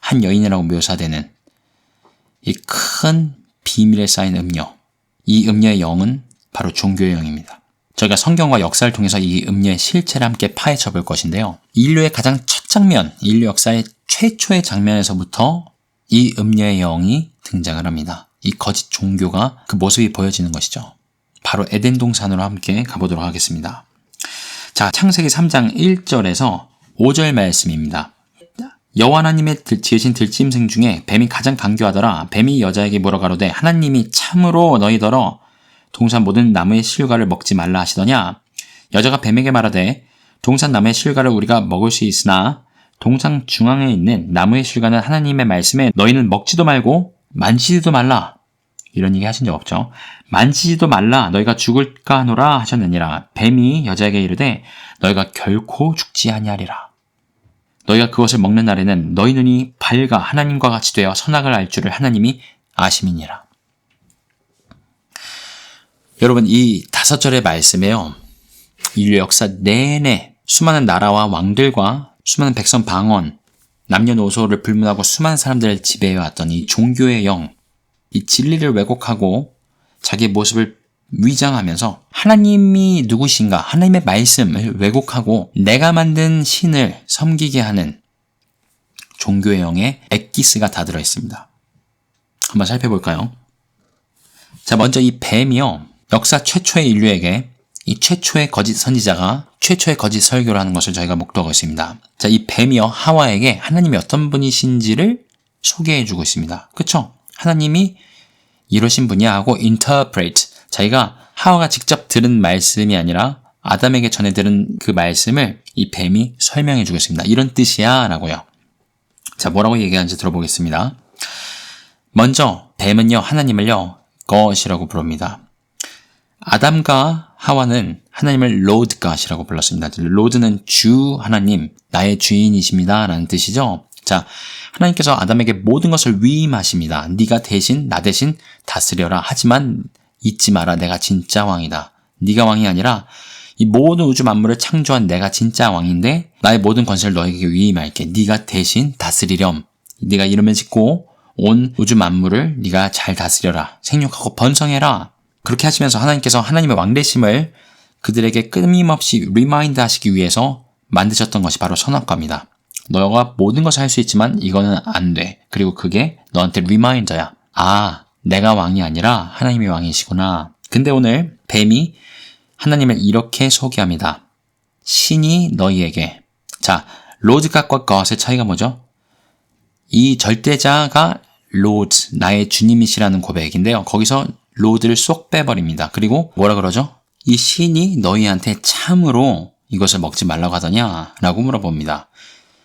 한 여인이라고 묘사되는 이 큰 비밀에 쌓인 음녀, 이 음녀의 영은 바로 종교의 영입니다. 저희가 성경과 역사를 통해서 이 음녀의 실체를 함께 파헤쳐 볼 것인데요. 인류의 가장 첫 장면, 인류 역사의 최초의 장면에서부터 이 음녀의 영이 등장을 합니다. 이 거짓 종교가 그 모습이 보여지는 것이죠. 바로 에덴 동산으로 함께 가보도록 하겠습니다. 자, 창세기 3장 1절에서 5절 말씀입니다. 여호와 하나님의 지으신 들짐승 중에 뱀이 가장 간교하더라. 뱀이 여자에게 물어가로되 하나님이 참으로 너희더러 동산 모든 나무의 실과를 먹지 말라 하시더냐. 여자가 뱀에게 말하되 동산 나무의 실과를 우리가 먹을 수 있으나 동산 중앙에 있는 나무의 실과는 하나님의 말씀에 너희는 먹지도 말고 만지지도 말라. 이런 얘기 하신 적 없죠. 만지지도 말라 너희가 죽을까 하노라 하셨느니라. 뱀이 여자에게 이르되 너희가 결코 죽지 아니하리라. 너희가 그것을 먹는 날에는 너희 눈이 밝아 하나님과 같이 되어 선악을 알 줄을 하나님이 아심이니라. 여러분, 이 5절의 말씀에요, 인류 역사 내내 수많은 나라와 왕들과 수많은 백성 방언, 남녀노소를 불문하고 수많은 사람들을 지배해왔던 이 종교의 영, 이 진리를 왜곡하고 자기의 모습을 위장하면서 하나님이 누구신가, 하나님의 말씀을 왜곡하고 내가 만든 신을 섬기게 하는 종교의 영에 엑기스가 다 들어있습니다. 한번 살펴볼까요? 자, 먼저 이 뱀이요, 역사 최초의 인류에게 이 최초의 거짓 선지자가 최초의 거짓 설교를 하는 것을 저희가 목도하고 있습니다. 자, 이 뱀이요, 하와에게 하나님이 어떤 분이신지를 소개해주고 있습니다. 그쵸? 하나님이 이러신 분이야 하고 interpret, 자기가 하와가 직접 들은 말씀이 아니라 아담에게 전해 들은 그 말씀을 이 뱀이 설명해 주겠습니다. 이런 뜻이야 라고요. 자, 뭐라고 얘기하는지 들어보겠습니다. 먼저 뱀은요, 하나님을요, God이라고 부릅니다. 아담과 하와는 하나님을 Lord God이라고 불렀습니다. Lord는 주 하나님, 나의 주인이십니다 라는 뜻이죠. 자, 하나님께서 아담에게 모든 것을 위임하십니다. 네가 대신, 나 대신 다스려라. 하지만 잊지 마라. 내가 진짜 왕이다. 네가 왕이 아니라 이 모든 우주 만물을 창조한 내가 진짜 왕인데 나의 모든 권세를 너에게 위임할게. 네가 대신 다스리렴. 네가 이름을 짓고 온 우주 만물을 네가 잘 다스려라. 생육하고 번성해라. 그렇게 하시면서 하나님께서 하나님의 왕대심을 그들에게 끊임없이 리마인드 하시기 위해서 만드셨던 것이 바로 선악과입니다. 너가 모든 것을 할 수 있지만 이거는 안 돼. 그리고 그게 너한테 리마인더야. 아, 내가 왕이 아니라 하나님이 왕이시구나. 근데 오늘 뱀이 하나님을 이렇게 소개합니다. 신이 너희에게. 자, 로드갓과 갓의 차이가 뭐죠? 이 절대자가 로드, 나의 주님이시라는 고백인데요. 거기서 로드를 쏙 빼버립니다. 그리고 뭐라 그러죠? 이 신이 너희한테 참으로 이것을 먹지 말라고 하더냐? 라고 물어봅니다.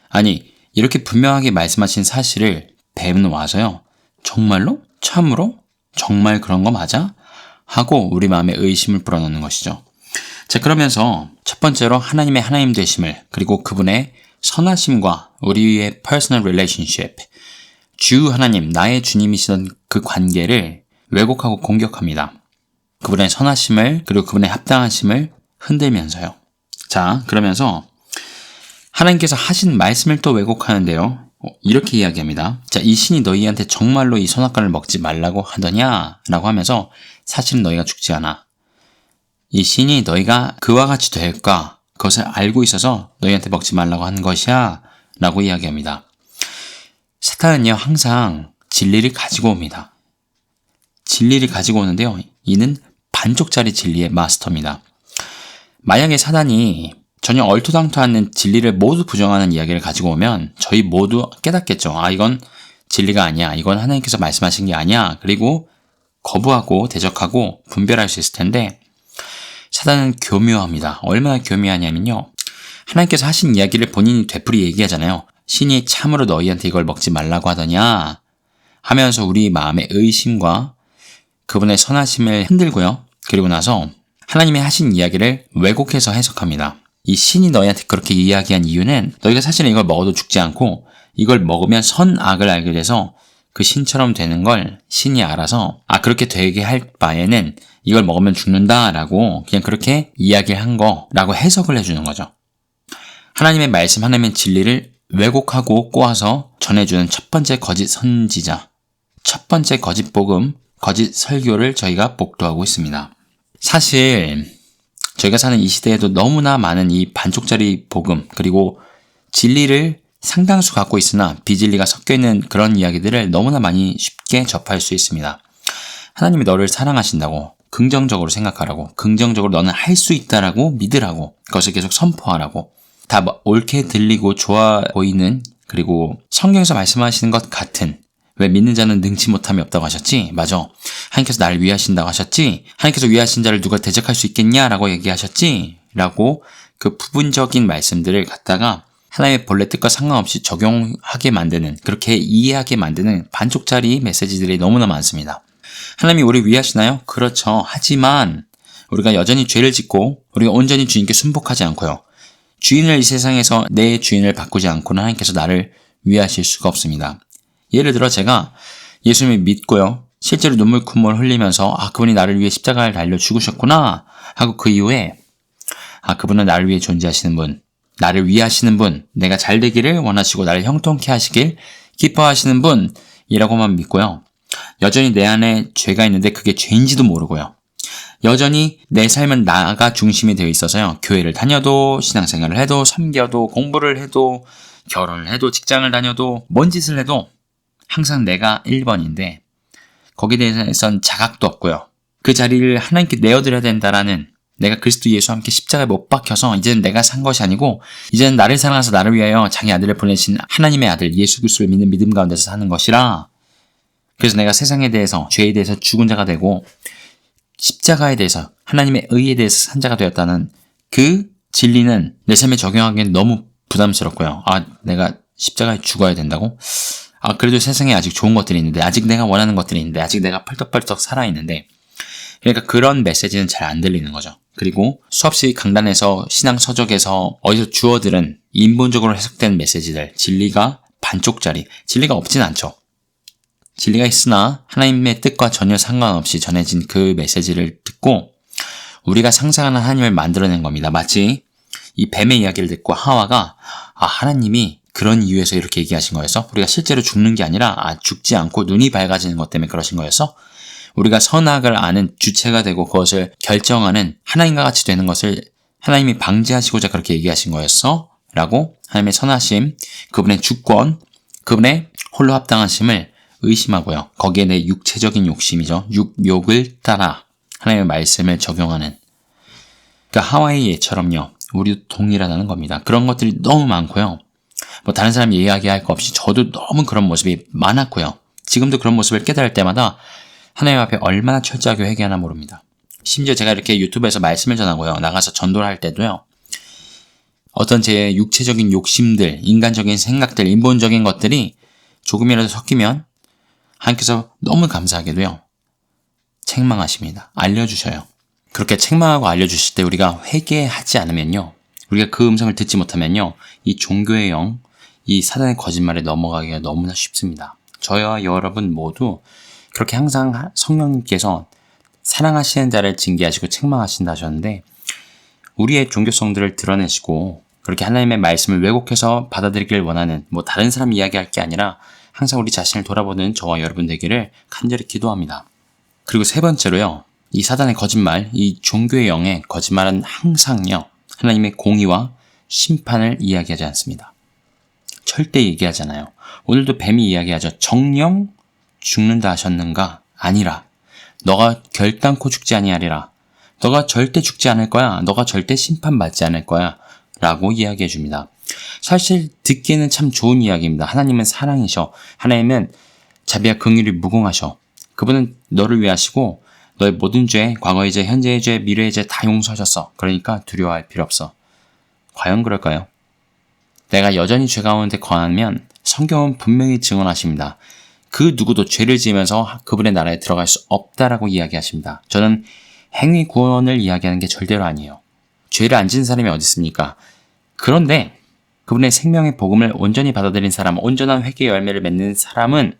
아니, 이렇게 분명하게 말씀하신 사실을 뱀은 와서요, 정말로? 참으로? 정말 그런 거 맞아? 하고 우리 마음에 의심을 불어넣는 것이죠. 자, 그러면서 첫 번째로 하나님의 하나님 되심을, 그리고 그분의 선하심과 우리의 personal relationship, 주 하나님, 나의 주님이시던 그 관계를 왜곡하고 공격합니다. 그분의 선하심을, 그리고 그분의 합당하심을 흔들면서요. 자, 그러면서 하나님께서 하신 말씀을 또 왜곡하는데요. 이렇게 이야기합니다. 자, 이 신이 너희한테 정말로 이 선악과를 먹지 말라고 하더냐? 라고 하면서 사실은 너희가 죽지 않아. 이 신이 너희가 그와 같이 될까? 그것을 알고 있어서 너희한테 먹지 말라고 한 것이야? 라고 이야기합니다. 사탄은요, 항상 진리를 가지고 옵니다. 진리를 가지고 오는데요. 이는 반쪽짜리 진리의 마스터입니다. 만약에 사단이 전혀 얼토당토 않는 진리를 모두 부정하는 이야기를 가지고 오면 저희 모두 깨닫겠죠. 아, 이건 진리가 아니야. 이건 하나님께서 말씀하신 게 아니야. 그리고 거부하고 대적하고 분별할 수 있을 텐데 사단은 교묘합니다. 얼마나 교묘하냐면요. 하나님께서 하신 이야기를 본인이 되풀이 얘기하잖아요. 신이 참으로 너희한테 이걸 먹지 말라고 하더냐 하면서 우리 마음의 의심과 그분의 선하심을 흔들고요. 그리고 나서 하나님이 하신 이야기를 왜곡해서 해석합니다. 이 신이 너희한테 그렇게 이야기한 이유는 너희가 사실은 이걸 먹어도 죽지 않고 이걸 먹으면 선악을 알게 돼서 그 신처럼 되는 걸 신이 알아서 그렇게 되게 할 바에는 이걸 먹으면 죽는다라고 그냥 그렇게 이야기한 거라고 해석을 해주는 거죠. 하나님의 말씀, 하나님의 진리를 왜곡하고 꼬아서 전해주는 첫 번째 거짓 선지자, 첫 번째 거짓 복음, 거짓 설교를 저희가 복도하고 있습니다. 사실 저희가 사는 이 시대에도 너무나 많은 이 반쪽짜리 복음, 그리고 진리를 상당수 갖고 있으나 비진리가 섞여있는 그런 이야기들을 너무나 많이 쉽게 접할 수 있습니다. 하나님이 너를 사랑하신다고, 긍정적으로 생각하라고, 긍정적으로 너는 할 수 있다라고 믿으라고, 그것을 계속 선포하라고, 다 옳게 들리고 좋아 보이는, 그리고 성경에서 말씀하시는 것 같은, 왜 믿는 자는 능치 못함이 없다고 하셨지? 맞아. 하나님께서 나를 위하신다고 하셨지? 하나님께서 위하신 자를 누가 대적할 수 있겠냐라고 얘기하셨지? 라고 그 부분적인 말씀들을 갖다가 하나님의 본래 뜻과 상관없이 적용하게 만드는, 그렇게 이해하게 만드는 반쪽짜리 메시지들이 너무나 많습니다. 하나님이 우리 위하시나요? 그렇죠. 하지만 우리가 여전히 죄를 짓고 우리가 온전히 주님께 순복하지 않고요. 주인을 이 세상에서 내 주인을 바꾸지 않고는 하나님께서 나를 위하실 수가 없습니다. 예를 들어 제가 예수님을 믿고요. 실제로 눈물 콧물 흘리면서 그분이 나를 위해 십자가를 달려 죽으셨구나 하고 그 이후에 그분은 나를 위해 존재하시는 분, 나를 위하시는 분, 내가 잘 되기를 원하시고 나를 형통케 하시길 기뻐하시는 분이라고만 믿고요. 여전히 내 안에 죄가 있는데 그게 죄인지도 모르고요. 여전히 내 삶은 나가 중심이 되어 있어서요. 교회를 다녀도 신앙생활을 해도 섬겨도 공부를 해도 결혼을 해도 직장을 다녀도 뭔 짓을 해도 항상 내가 1번인데 거기에 대해서는 자각도 없고요. 그 자리를 하나님께 내어드려야 된다라는 내가 그리스도 예수와 함께 십자가에 못 박혀서 이제는 내가 산 것이 아니고 이제는 나를 사랑해서 나를 위하여 자기 아들을 보내신 하나님의 아들 예수 그리스도를 믿는 믿음 가운데서 사는 것이라 그래서 내가 세상에 대해서 죄에 대해서 죽은 자가 되고 십자가에 대해서 하나님의 의에 대해서 산 자가 되었다는 그 진리는 내 삶에 적용하기엔 너무 부담스럽고요. 내가 십자가에 죽어야 된다고? 그래도 세상에 아직 좋은 것들이 있는데 아직 내가 원하는 것들이 있는데 아직 내가 펄떡펄떡 살아있는데 그러니까 그런 메시지는 잘 안 들리는 거죠. 그리고 수없이 강단에서 신앙 서적에서 어디서 주어들은 인본적으로 해석된 메시지들 진리가 반쪽짜리 진리가 없진 않죠. 진리가 있으나 하나님의 뜻과 전혀 상관없이 전해진 그 메시지를 듣고 우리가 상상하는 하나님을 만들어낸 겁니다. 마치 이 뱀의 이야기를 듣고 하와가 하나님이 그런 이유에서 이렇게 얘기하신 거였어? 우리가 실제로 죽는 게 아니라 죽지 않고 눈이 밝아지는 것 때문에 그러신 거였어? 우리가 선악을 아는 주체가 되고 그것을 결정하는 하나님과 같이 되는 것을 하나님이 방지하시고자 그렇게 얘기하신 거였어? 라고 하나님의 선하심, 그분의 주권, 그분의 홀로 합당하심을 의심하고요. 거기에 내 육체적인 욕심이죠. 육욕을 따라 하나님의 말씀을 적용하는 그러니까 하와의 예처럼요. 우리도 동일하다는 겁니다. 그런 것들이 너무 많고요. 다른 사람 이야기할 거 없이 저도 너무 그런 모습이 많았고요. 지금도 그런 모습을 깨달을 때마다 하나님 앞에 얼마나 철저하게 회개하나 모릅니다. 심지어 제가 이렇게 유튜브에서 말씀을 전하고요. 나가서 전도를 할 때도요. 어떤 제 육체적인 욕심들, 인간적인 생각들, 인본적인 것들이 조금이라도 섞이면 하나님께서 너무 감사하게도요. 책망하십니다. 알려주셔요. 그렇게 책망하고 알려주실 때 우리가 회개하지 않으면요. 우리가 그 음성을 듣지 못하면요. 이 종교의 영, 이 사단의 거짓말에 넘어가기가 너무나 쉽습니다. 저와 여러분 모두 그렇게 항상 성령님께서 사랑하시는 자를 징계하시고 책망하신다 하셨는데 우리의 종교성들을 드러내시고 그렇게 하나님의 말씀을 왜곡해서 받아들이길 원하는 다른 사람 이야기할 게 아니라 항상 우리 자신을 돌아보는 저와 여러분 되기를 간절히 기도합니다. 그리고 세 번째로요. 이 사단의 거짓말, 이 종교의 영의 거짓말은 항상요. 하나님의 공의와 심판을 이야기하지 않습니다. 절대 얘기하잖아요. 오늘도 뱀이 이야기하죠. 정령 죽는다 하셨는가? 아니라 너가 결단코 죽지 아니하리라. 너가 절대 죽지 않을 거야. 너가 절대 심판받지 않을 거야. 라고 이야기해 줍니다. 사실 듣기에는 참 좋은 이야기입니다. 하나님은 사랑이셔. 하나님은 자비와 긍휼이 무궁하셔. 그분은 너를 위하시고 너의 모든 죄, 과거의 죄, 현재의 죄, 미래의 죄 다 용서하셨어. 그러니까 두려워할 필요 없어. 과연 그럴까요? 내가 여전히 죄 가운데 거하면 성경은 분명히 증언하십니다. 그 누구도 죄를 지으면서 그분의 나라에 들어갈 수 없다라고 이야기하십니다. 저는 행위 구원을 이야기하는 게 절대로 아니에요. 죄를 안 지은 사람이 어디 있습니까? 그런데 그분의 생명의 복음을 온전히 받아들인 사람, 온전한 회개의 열매를 맺는 사람은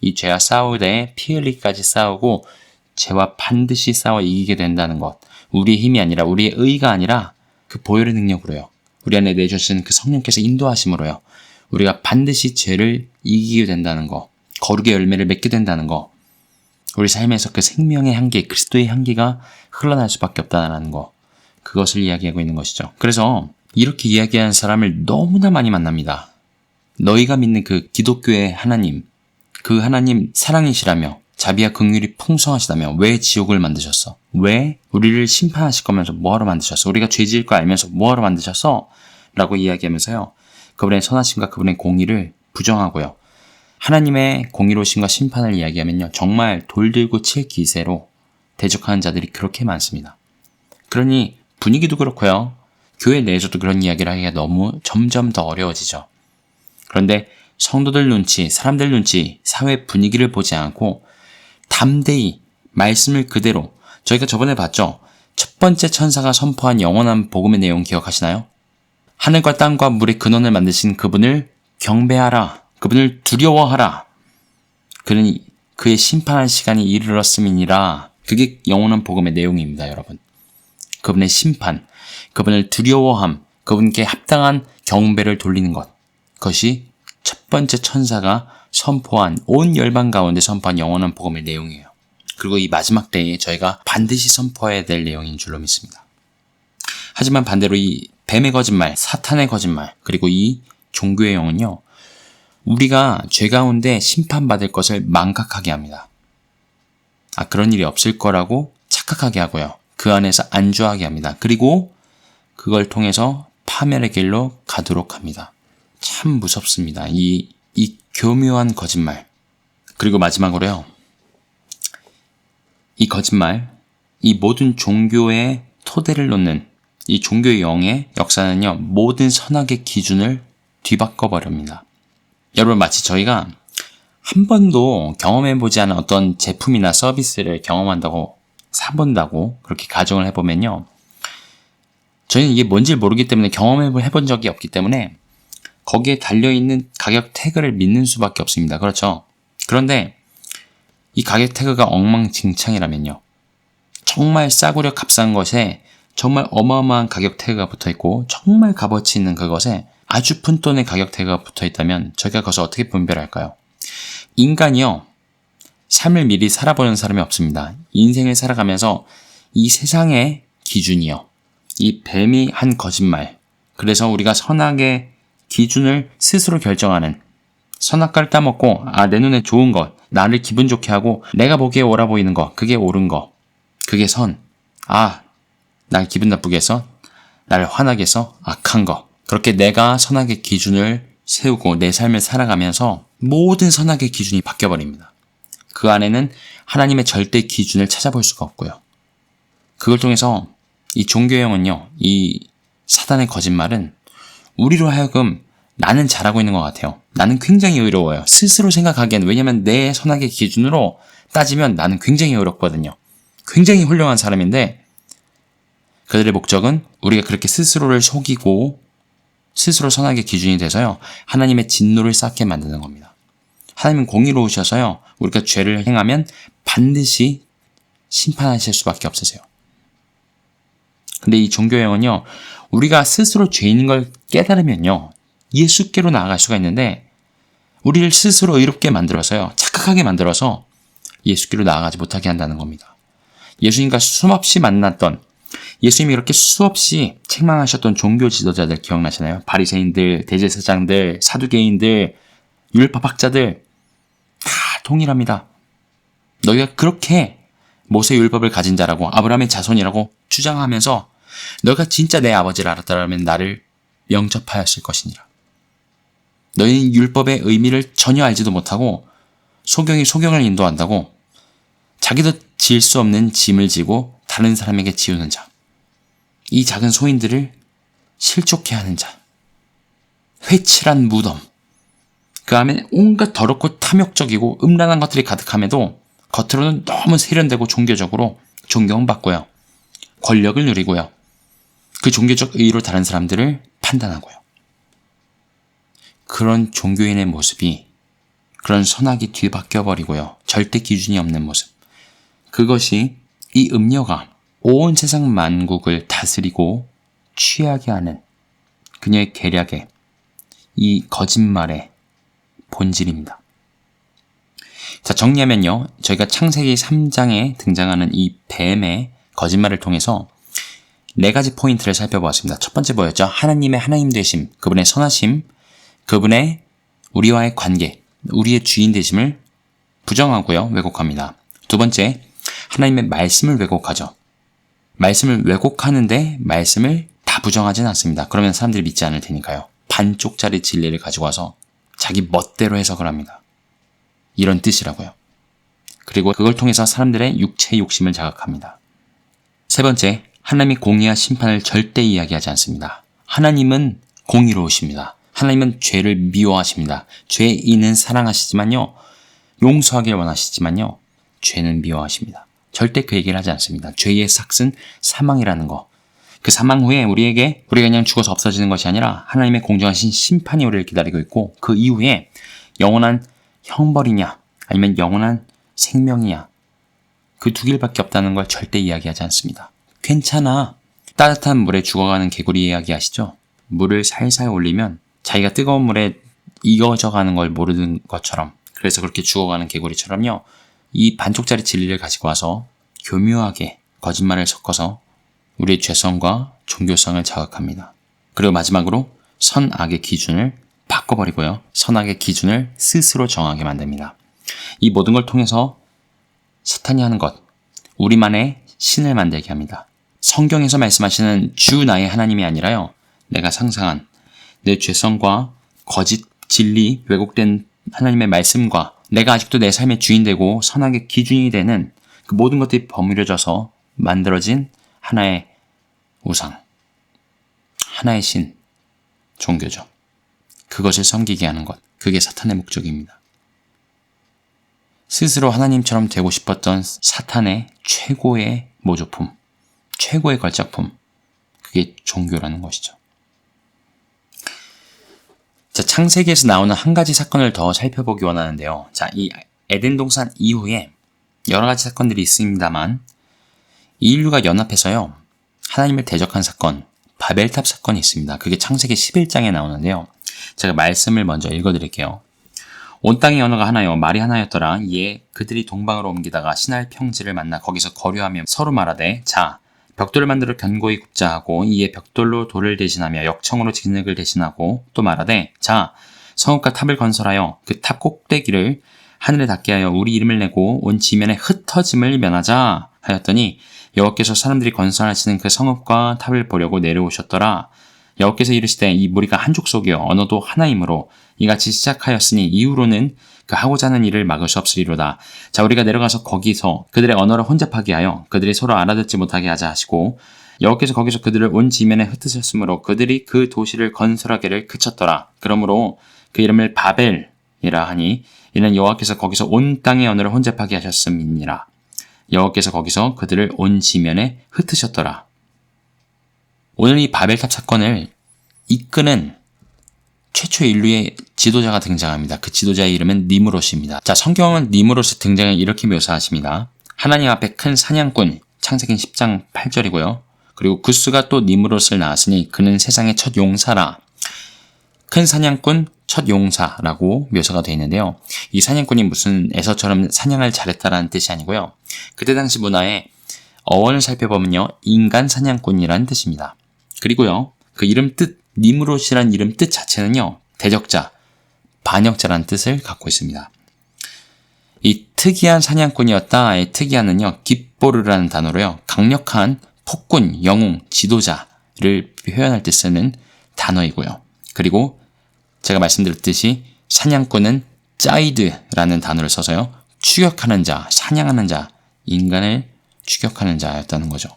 이 죄와 싸우되 피 흘리기까지 싸우고 죄와 반드시 싸워 이기게 된다는 것. 우리의 힘이 아니라 우리의 의가 아니라 그 보혈의 능력으로요. 우리 안에 내주신 그 성령께서 인도하심으로요. 우리가 반드시 죄를 이기게 된다는 것. 거룩의 열매를 맺게 된다는 것. 우리 삶에서 그 생명의 향기, 그리스도의 향기가 흘러날 수밖에 없다는 것. 그것을 이야기하고 있는 것이죠. 그래서 이렇게 이야기하는 사람을 너무나 많이 만납니다. 너희가 믿는 그 기독교의 하나님, 그 하나님 사랑이시라며 자비와 긍휼이 풍성하시다며 왜 지옥을 만드셨어? 왜 우리를 심판하실 거면서 뭐하러 만드셨어? 우리가 죄 지을 거 알면서 뭐하러 만드셨어? 라고 이야기하면서요. 그분의 선하심과 그분의 공의를 부정하고요. 하나님의 공의로우심과 심판을 이야기하면요. 정말 돌 들고 칠 기세로 대적하는 자들이 그렇게 많습니다. 그러니 분위기도 그렇고요. 교회 내에서도 그런 이야기를 하기가 너무 점점 더 어려워지죠. 그런데 성도들 눈치, 사람들 눈치, 사회 분위기를 보지 않고 담대히 말씀을 그대로, 저희가 저번에 봤죠? 첫 번째 천사가 선포한 영원한 복음의 내용 기억하시나요? 하늘과 땅과 물의 근원을 만드신 그분을 경배하라. 그분을 두려워하라. 그는 그의 심판할 시간이 이르렀음이니라. 그게 영원한 복음의 내용입니다, 여러분. 그분의 심판, 그분을 두려워함, 그분께 합당한 경배를 돌리는 것. 그것이 첫 번째 천사가 선포한, 온 열방 가운데 선포한 영원한 복음의 내용이에요. 그리고 이 마지막 때에 저희가 반드시 선포해야 될 내용인 줄로 믿습니다. 하지만 반대로 이 뱀의 거짓말, 사탄의 거짓말, 그리고 이 종교의 영은요, 우리가 죄 가운데 심판받을 것을 망각하게 합니다. 그런 일이 없을 거라고 착각하게 하고요. 그 안에서 안주하게 합니다. 그리고 그걸 통해서 파멸의 길로 가도록 합니다. 참 무섭습니다. 이 교묘한 거짓말. 그리고 마지막으로요. 이 거짓말, 이 모든 종교의 토대를 놓는 이 종교의 영의 역사는요, 모든 선악의 기준을 뒤바꿔 버립니다. 여러분, 마치 저희가 한 번도 경험해보지 않은 어떤 제품이나 서비스를 경험한다고, 사본다고 그렇게 가정을 해보면요, 저희는 이게 뭔지 모르기 때문에 경험해본 적이 없기 때문에 거기에 달려있는 가격 태그를 믿는 수밖에 없습니다. 그렇죠? 그런데 이 가격 태그가 엉망진창이라면요, 정말 싸구려 값싼 것에 정말 어마어마한 가격 태그가 붙어있고 정말 값어치 있는 그것에 아주 푼돈의 가격 태그가 붙어있다면 저희가 그것을 어떻게 분별할까요? 인간이요, 삶을 미리 살아보는 사람이 없습니다. 인생을 살아가면서 이 세상의 기준이요, 이 뱀이 한 거짓말, 그래서 우리가 선악의 기준을 스스로 결정하는, 선악과를 따먹고 내 눈에 좋은 것, 나를 기분 좋게 하고 내가 보기에 옳아 보이는 것, 그게 옳은 것, 그게 선, 날 기분 나쁘게 해서, 나를 화나게 해서 악한 것, 그렇게 내가 선악의 기준을 세우고 내 삶을 살아가면서 모든 선악의 기준이 바뀌어버립니다. 그 안에는 하나님의 절대 기준을 찾아볼 수가 없고요. 그걸 통해서 이 종교의 영은요, 이 사단의 거짓말은 우리로 하여금 나는 잘하고 있는 것 같아요. 나는 굉장히 의로워요. 스스로 생각하기엔, 왜냐면 내 선악의 기준으로 따지면 나는 굉장히 의롭거든요. 굉장히 훌륭한 사람인데 그들의 목적은 우리가 그렇게 스스로를 속이고 스스로 선악의 기준이 돼서요, 하나님의 진노를 쌓게 만드는 겁니다. 하나님은 공의로우셔서요, 우리가 죄를 행하면 반드시 심판하실 수밖에 없으세요. 근데 이 종교의 영은요, 우리가 스스로 죄인인 걸 깨달으면요, 예수께로 나아갈 수가 있는데 우리를 스스로 의롭게 만들어서요, 착각하게 만들어서 예수께로 나아가지 못하게 한다는 겁니다. 예수님과 수없이 만났던, 예수님이 이렇게 수없이 책망하셨던 종교 지도자들 기억나시나요? 바리새인들, 대제사장들, 사두개인들, 율법학자들 다 동일합니다. 너희가 그렇게 모세 율법을 가진 자라고, 아브라함의 자손이라고 주장하면서 너희가 진짜 내 아버지를 알았다면 나를 영접하였을 것이니라. 너희는 율법의 의미를 전혀 알지도 못하고 소경이 소경을 인도한다고 자기도 질 수 없는 짐을 지고 다른 사람에게 지우는 자, 이 작은 소인들을 실족해 하는 자, 회칠한 무덤, 그 안에 온갖 더럽고 탐욕적이고 음란한 것들이 가득함에도 겉으로는 너무 세련되고 종교적으로 존경받고요, 권력을 누리고요, 그 종교적 의의로 다른 사람들을 판단하고요. 그런 종교인의 모습이, 그런 선악이 뒤바뀌어버리고요, 절대 기준이 없는 모습, 그것이 이 음녀가 온 세상 만국을 다스리고 취하게 하는 그녀의 계략의, 이 거짓말의 본질입니다. 자, 정리하면요, 저희가 창세기 3장에 등장하는 이 뱀의 거짓말을 통해서 4가지 포인트를 살펴보았습니다. 첫 번째 뭐였죠? 하나님의 하나님 되심, 그분의 선하심, 그분의 우리와의 관계, 우리의 주인 되심을 부정하고요, 왜곡합니다. 두 번째, 하나님의 말씀을 왜곡하죠. 말씀을 왜곡하는데 말씀을 다 부정하진 않습니다. 그러면 사람들이 믿지 않을 테니까요. 반쪽짜리 진리를 가지고 와서 자기 멋대로 해석을 합니다. 이런 뜻이라고요. 그리고 그걸 통해서 사람들의 육체의 욕심을 자극합니다. 세 번째, 하나님이 공의와 심판을 절대 이야기하지 않습니다. 하나님은 공의로우십니다. 하나님은 죄를 미워하십니다. 죄인은 사랑하시지만요, 용서하길 원하시지만요, 죄는 미워하십니다. 절대 그 얘기를 하지 않습니다. 죄의 삭은 사망이라는 거. 그 사망 후에 우리가 그냥 죽어서 없어지는 것이 아니라 하나님의 공정하신 심판이 우리를 기다리고 있고, 그 이후에 영원한 형벌이냐 아니면 영원한 생명이냐, 그 두 길밖에 없다는 걸 절대 이야기하지 않습니다. 괜찮아. 따뜻한 물에 죽어가는 개구리 이야기 아시죠? 물을 살살 올리면 자기가 뜨거운 물에 익어져가는 걸 모르는 것처럼, 그래서 그렇게 죽어가는 개구리처럼요, 이 반쪽짜리 진리를 가지고 와서 교묘하게 거짓말을 섞어서 우리의 죄성과 종교성을 자극합니다. 그리고 마지막으로 선악의 기준을 바꿔버리고요, 선악의 기준을 스스로 정하게 만듭니다. 이 모든 걸 통해서 사탄이 하는 것, 우리만의 신을 만들게 합니다. 성경에서 말씀하시는 주 나의 하나님이 아니라요, 내가 상상한 내 죄성과 거짓 진리, 왜곡된 하나님의 말씀과 내가 아직도 내 삶의 주인 되고 선악의 기준이 되는 그 모든 것들이 버무려져서 만들어진 하나의 우상, 하나의 신, 종교죠. 그것을 섬기게 하는 것, 그게 사탄의 목적입니다. 스스로 하나님처럼 되고 싶었던 사탄의 최고의 모조품, 최고의 걸작품, 그게 종교라는 것이죠. 자, 창세기에서 나오는 한 가지 사건을 더 살펴보기 원하는데요. 자, 이 에덴 동산 이후에 여러 가지 사건들이 있습니다만, 이 인류가 연합해서요, 하나님을 대적한 사건, 바벨탑 사건이 있습니다. 그게 창세기 11장에 나오는데요. 제가 말씀을 먼저 읽어드릴게요. 온 땅의 언어가 하나요, 말이 하나였더라. 이에 그들이 동방으로 옮기다가 시날 평지를 만나 거기서 거류하며 서로 말하되, 자, 벽돌을 만들어 견고히 굽자 하고, 이에 벽돌로 돌을 대신하며 역청으로 진흙을 대신하고, 또 말하되, 자, 성읍과 탑을 건설하여 그 탑 꼭대기를 하늘에 닿게 하여 우리 이름을 내고 온 지면에 흩어짐을 면하자 하였더니, 여호와께서 사람들이 건설하시는 그 성읍과 탑을 보려고 내려오셨더라. 여호와께서 이르시되, 이 무리가 한 족속이요 언어도 하나이므로 이같이 시작하였으니 이후로는 그 하고자 하는 일을 막을 수 없으리로다. 자, 우리가 내려가서 거기서 그들의 언어를 혼잡하게 하여 그들이 서로 알아듣지 못하게 하자 하시고, 여호와께서 거기서 그들을 온 지면에 흩으셨으므로 그들이 그 도시를 건설하기를 그쳤더라. 그러므로 그 이름을 바벨이라 하니, 이는 여호와께서 거기서 온 땅의 언어를 혼잡하게 하셨음이니라. 여호와께서 거기서 그들을 온 지면에 흩으셨더라. 오늘 이 바벨탑 사건을 이끄는 최초 인류의 지도자가 등장합니다. 그 지도자의 이름은 니므롯입니다. 자, 성경은 니므롯의 등장을 이렇게 묘사하십니다. 하나님 앞에 큰 사냥꾼, 창세기 10장 8절이고요. 그리고 구스가 또 니므롯을 낳았으니 그는 세상의 첫 용사라. 큰 사냥꾼, 첫 용사라고 묘사가 되어 있는데요. 이 사냥꾼이 무슨 에서처럼 사냥을 잘했다라는 뜻이 아니고요. 그때 당시 문화의 어원을 살펴보면요, 인간 사냥꾼이라는 뜻입니다. 그리고요, 그 이름 뜻, 니므롯이란 이름 뜻 자체는요, 대적자, 반역자라는 뜻을 갖고 있습니다. 이 특이한 사냥꾼이었다의 특이한은요, 깃보르라는 단어로요, 강력한 폭군, 영웅, 지도자를 표현할 때 쓰는 단어이고요. 그리고 제가 말씀드렸듯이 사냥꾼은 짜이드라는 단어를 써서요, 추격하는 자, 사냥하는 자, 인간을 추격하는 자였다는 거죠.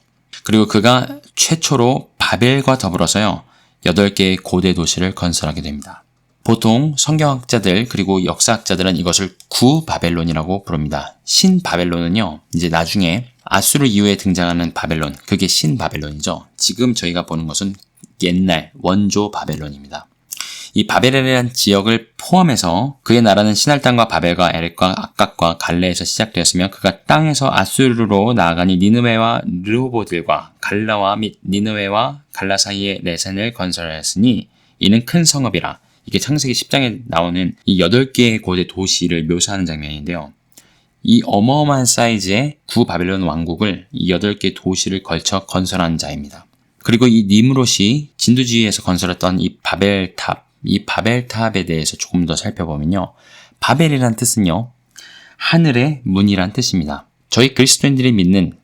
그리고 그가 최초로 바벨과 더불어서요, 8개의 고대 도시를 건설하게 됩니다. 보통 성경학자들 그리고 역사학자들은 이것을 구바벨론이라고 부릅니다. 신바벨론은요, 이제 나중에 아수르 이후에 등장하는 바벨론, 그게 신바벨론이죠. 지금 저희가 보는 것은 옛날 원조 바벨론입니다. 이 바벨이라는 지역을 포함해서 그의 나라는 시날 땅과 바벨과 에렉과 악각과 갈레에서 시작되었으며, 그가 땅에서 아수르로 나아가니 니느웨와 르호보들과 갈라와 및 니느웨와 갈라 사이에 레센을 건설하였으니 이는 큰 성읍이라. 이게 창세기 10장에 나오는 이 8개의 고대 도시를 묘사하는 장면인데요. 이 어마어마한 사이즈의 구바벨론 왕국을 이 8개의 도시를 걸쳐 건설한 자입니다. 그리고 이 니므롯이 진두지휘에서 건설했던 이 바벨탑, 이 바벨탑에 대해서 조금 더 살펴보면요, 바벨이란 뜻은요, 하늘의 문이란 뜻입니다. 저희 그리스도인들이 믿는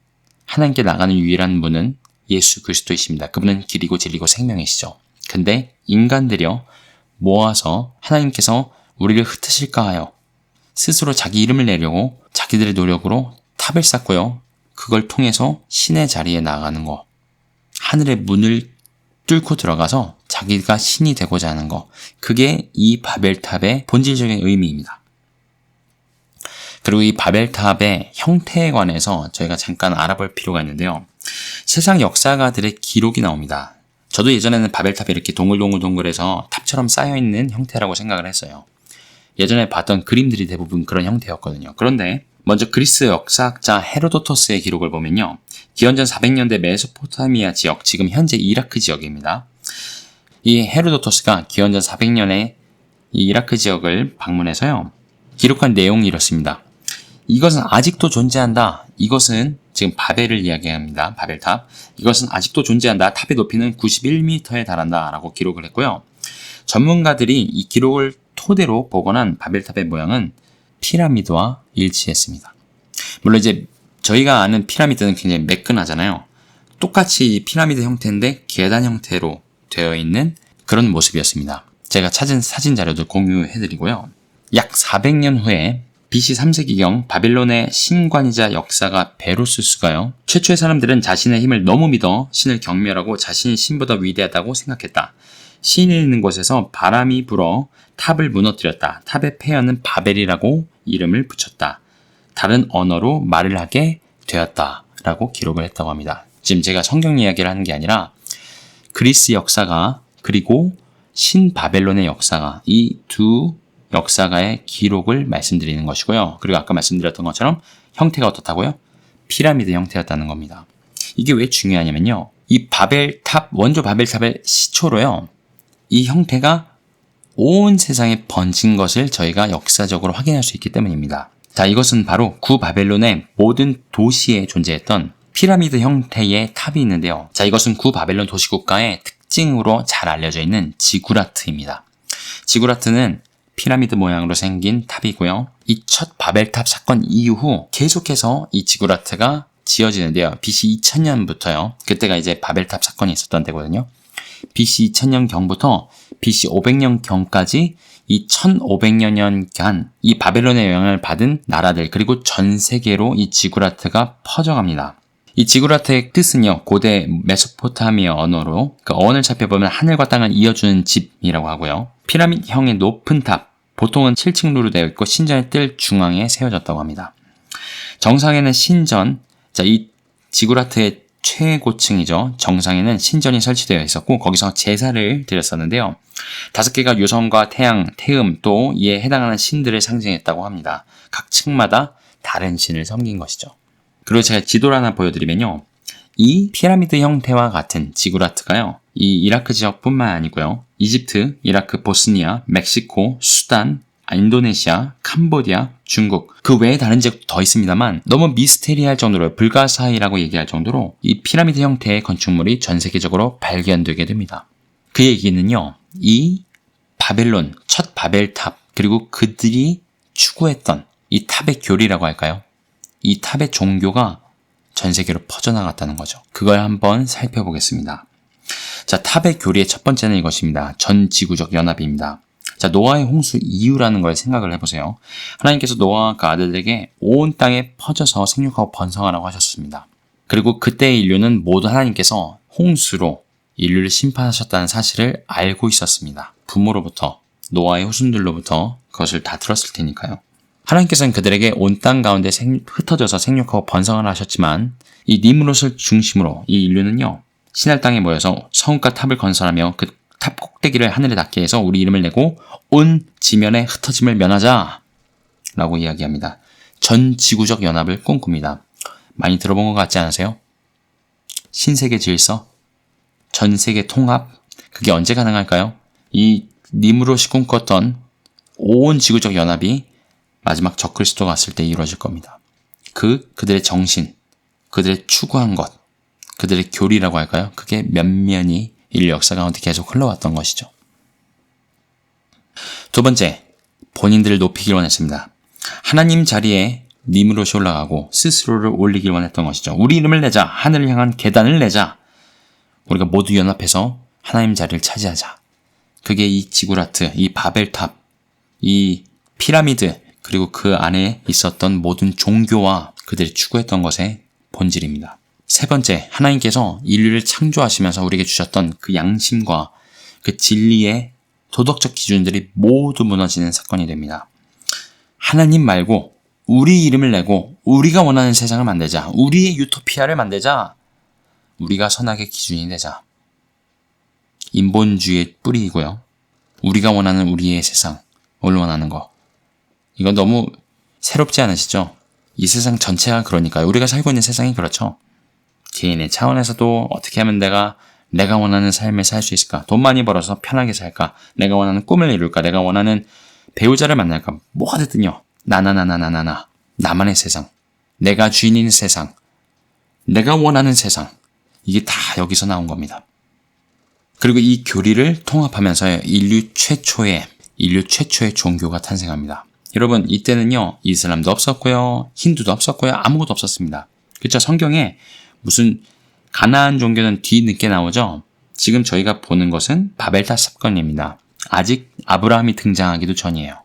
하나님께 나가는 유일한 문은 예수 그리스도이십니다. 그분은 길이고 진리고 생명이시죠. 근데 인간들이요, 모아서 하나님께서 우리를 흩으실까 하여 스스로 자기 이름을 내려고 자기들의 노력으로 탑을 쌓고요, 그걸 통해서 신의 자리에 나가는 거, 하늘의 문을 뚫고 들어가서 자기가 신이 되고자 하는 거, 그게 이 바벨탑의 본질적인 의미입니다. 그리고 이 바벨탑의 형태에 관해서 저희가 잠깐 알아볼 필요가 있는데요. 세상 역사가들의 기록이 나옵니다. 저도 예전에는 바벨탑이 이렇게 동글동글동글해서 탑처럼 쌓여있는 형태라고 생각을 했어요. 예전에 봤던 그림들이 대부분 그런 형태였거든요. 그런데 먼저 그리스 역사학자 헤로도토스의 기록을 보면요. 기원전 400년대 메소포타미아 지역, 지금 현재 이라크 지역입니다. 이 헤로도토스가 기원전 400년에 이 이라크 지역을 방문해서요. 기록한 내용이 이렇습니다. 이것은 아직도 존재한다. 이것은 지금 바벨을 이야기합니다. 바벨탑. 이것은 아직도 존재한다. 탑의 높이는 91m에 달한다. 라고 기록을 했고요. 전문가들이 이 기록을 토대로 복원한 바벨탑의 모양은 피라미드와 일치했습니다. 물론 이제 저희가 아는 피라미드는 굉장히 매끈하잖아요. 똑같이 피라미드 형태인데 계단 형태로 되어 있는 그런 모습이었습니다. 제가 찾은 사진 자료도 공유해드리고요. 약 400년 후에 BC 3세기경 바빌론의 신관이자 역사가 베로수스가요. 최초의 사람들은 자신의 힘을 너무 믿어 신을 경멸하고 자신이 신보다 위대하다고 생각했다. 신이 있는 곳에서 바람이 불어 탑을 무너뜨렸다. 탑의 폐허는 바벨이라고 이름을 붙였다. 다른 언어로 말을 하게 되었다. 라고 기록을 했다고 합니다. 지금 제가 성경 이야기를 하는 게 아니라 그리스 역사가 그리고 신바벨론의 역사가 이 두 역사가의 기록을 말씀드리는 것이고요. 그리고 아까 말씀드렸던 것처럼 형태가 어떻다고요? 피라미드 형태였다는 겁니다. 이게 왜 중요하냐면요. 이 바벨탑, 원조 바벨탑의 시초로요. 이 형태가 온 세상에 번진 것을 저희가 역사적으로 확인할 수 있기 때문입니다. 자, 이것은 바로 구바벨론의 모든 도시에 존재했던 피라미드 형태의 탑이 있는데요. 자, 이것은 구바벨론 도시국가의 특징으로 잘 알려져 있는 지구라트입니다. 지구라트는 피라미드 모양으로 생긴 탑이고요. 이 첫 바벨탑 사건 이후 계속해서 이 지구라트가 지어지는데요. BC 2000년부터요. 그때가 이제 바벨탑 사건이 있었던 때거든요. BC 2000년경부터 BC 500년경까지 이 1500여 년간 이 바벨론의 영향을 받은 나라들 그리고 전 세계로 이 지구라트가 퍼져갑니다. 이 지구라트의 뜻은요. 고대 메소포타미아 언어로 그 어원을 살펴보면 하늘과 땅을 이어주는 집이라고 하고요. 피라미드형의 높은 탑, 보통은 7층로로 되어 있고 신전의 뜰 중앙에 세워졌다고 합니다. 정상에는 신전, 자, 이 지구라트의 최고층이죠. 정상에는 신전이 설치되어 있었고 거기서 제사를 드렸었는데요. 5개가 유성과 태양, 태음 또 이에 해당하는 신들을 상징했다고 합니다. 각 층마다 다른 신을 섬긴 것이죠. 그리고 제가 지도를 하나 보여드리면요. 이 피라미드 형태와 같은 지구라트가요. 이 이라크 지역뿐만 아니고요. 이집트, 이라크, 보스니아, 멕시코, 수단, 인도네시아, 캄보디아, 중국 그 외에 다른 지역도 더 있습니다만 너무 미스테리할 정도로 불가사의라고 얘기할 정도로 이 피라미드 형태의 건축물이 전 세계적으로 발견되게 됩니다. 그 얘기는요. 이 바벨론, 첫 바벨탑 그리고 그들이 추구했던 이 탑의 교리라고 할까요? 이 탑의 종교가 전 세계로 퍼져나갔다는 거죠. 그걸 한번 살펴보겠습니다. 자, 탑의 교리의 첫 번째는 이것입니다. 전지구적 연합입니다. 자, 노아의 홍수 이유라는 걸 생각을 해보세요. 하나님께서 노아와 그 아들에게 온 땅에 퍼져서 생육하고 번성하라고 하셨습니다. 그리고 그때의 인류는 모두 하나님께서 홍수로 인류를 심판하셨다는 사실을 알고 있었습니다. 부모로부터, 노아의 후손들로부터 그것을 다 들었을 테니까요. 하나님께서는 그들에게 온 땅 가운데 흩어져서 생육하고 번성하라 하셨지만 이 니므롯을 중심으로 이 인류는요. 신할 땅에 모여서 성읍과 탑을 건설하며 그 탑 꼭대기를 하늘에 닿게 해서 우리 이름을 내고 온 지면의 흩어짐을 면하자 라고 이야기합니다. 전 지구적 연합을 꿈꿉니다. 많이 들어본 것 같지 않으세요? 신세계 질서, 전 세계 통합, 그게 언제 가능할까요? 이 니므롯이 꿈꿨던 온 지구적 연합이 마지막 적그리스도가 왔을 때 이루어질 겁니다. 그들의 정신, 그들의 추구한 것, 그들의 교리라고 할까요? 그게 면면이 인류 역사 가운데 계속 흘러왔던 것이죠. 두 번째, 본인들을 높이길 원했습니다. 하나님 자리에 니므롯이 올라가고 스스로를 올리길 원했던 것이죠. 우리 이름을 내자, 하늘을 향한 계단을 내자. 우리가 모두 연합해서 하나님 자리를 차지하자. 그게 이 지구라트, 이 바벨탑, 이 피라미드, 그리고 그 안에 있었던 모든 종교와 그들이 추구했던 것의 본질입니다. 세 번째, 하나님께서 인류를 창조하시면서 우리에게 주셨던 그 양심과 그 진리의 도덕적 기준들이 모두 무너지는 사건이 됩니다. 하나님 말고 우리 이름을 내고 우리가 원하는 세상을 만들자. 우리의 유토피아를 만들자. 우리가 선악의 기준이 되자. 인본주의의 뿌리이고요. 우리가 원하는 우리의 세상, 원하는 거. 이건 너무 새롭지 않으시죠? 이 세상 전체가 그러니까요. 우리가 살고 있는 세상이 그렇죠. 개인의 차원에서도 어떻게 하면 내가 원하는 삶을 살 수 있을까? 돈 많이 벌어서 편하게 살까? 내가 원하는 꿈을 이룰까? 내가 원하는 배우자를 만날까? 뭐가 됐든요. 나만의 세상. 내가 주인인 세상. 내가 원하는 세상. 이게 다 여기서 나온 겁니다. 그리고 이 교리를 통합하면서 인류 최초의 종교가 탄생합니다. 여러분, 이때는요, 이슬람도 없었고요, 힌두도 없었고요, 아무것도 없었습니다. 그렇죠? 성경에 무슨 가나안 종교는 뒤늦게 나오죠? 지금 저희가 보는 것은 바벨탑 사건입니다. 아직 아브라함이 등장하기도 전이에요.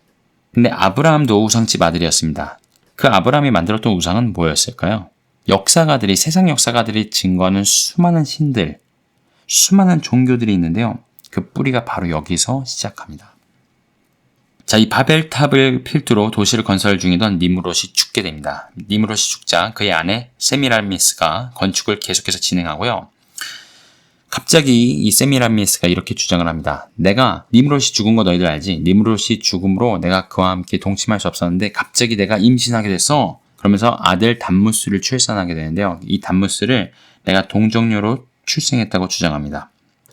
근데 아브라함도 우상집 아들이었습니다. 그 아브라함이 만들었던 우상은 뭐였을까요? 세상 역사가들이 증거하는 수많은 신들, 수많은 종교들이 있는데요. 그 뿌리가 바로 여기서 시작합니다. 자, 이 바벨탑을 필두로 도시를 건설 중이던 니므롯이 죽게 됩니다. 니므롯이 죽자 그의 아내 세미라미스가 건축을 계속해서 진행하고요. 갑자기 이 세미라미스가 이렇게 주장을 합니다. 니므롯이 죽은 거 너희들 알지? 니므롯이 죽음으로 내가 그와 함께 동침할 수 없었는데 갑자기 내가 임신하게 됐어. 그러면서 아들 담무스를 출산하게 되는데요. 이 담무스를 내가 동정녀로 출생했다고 주장합니다.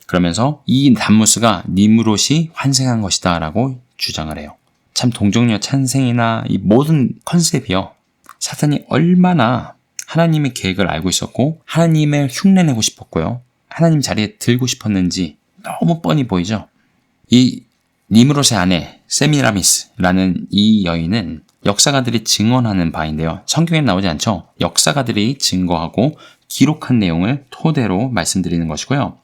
그러면서 이 담무스가 니므롯이 환생한 것이다 라고 주장을 해요. 참 동정녀 찬생이나 이 모든 컨셉이요. 사탄이 얼마나 하나님의 계획을 알고 있었고 하나님을 흉내내고 싶었고요. 하나님 자리에 들고 싶었는지 너무 뻔히 보이죠. 이 니므롯의 아내 세미라미스라는 이 여인은 역사가들이 증언하는 바인데요. 성경에 나오지 않죠. 역사가들이 증거하고 기록한 내용을 토대로 말씀드리는 것이고요.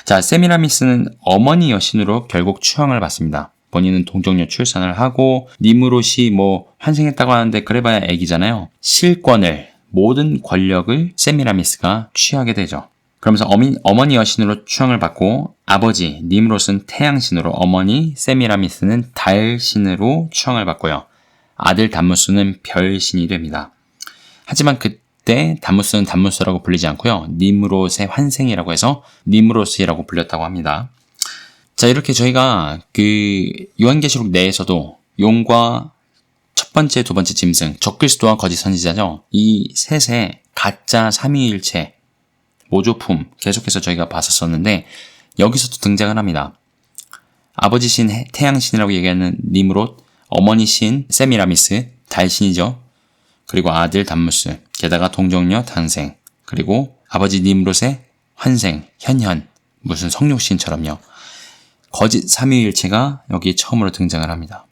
자, 세미라미스는 어머니 여신으로 결국 추앙을 받습니다. 본인은 동정녀 출산을 하고 니므롯이 환생했다고 하는데 그래봐야 애기잖아요. 실권을, 모든 권력을 세미라미스가 취하게 되죠. 그러면서 어머니 여신으로 추앙을 받고 아버지 니므롯은 태양신으로, 어머니 세미라미스는 달신으로 추앙을 받고요. 아들 담무스는 별신이 됩니다. 하지만 그때 담무스는 담무스라고 불리지 않고요. 니므롯의 환생이라고 해서 니므롯이라고 불렸다고 합니다. 자, 이렇게 저희가 요한계시록 내에서도 용과 첫 번째, 두 번째 짐승, 적그리스도와 거짓 선지자죠. 이 셋의 가짜 삼위일체, 모조품 계속해서 저희가 봤었는데 여기서도 등장을 합니다. 아버지 신 태양신이라고 얘기하는 니므롯, 어머니 신 세미라미스, 달신이죠. 그리고 아들 담무스, 게다가 동정녀 탄생, 그리고 아버지 니므롯의 환생, 현현, 무슨 성육신처럼요. 거짓 삼위일체가 여기 처음으로 등장을 합니다.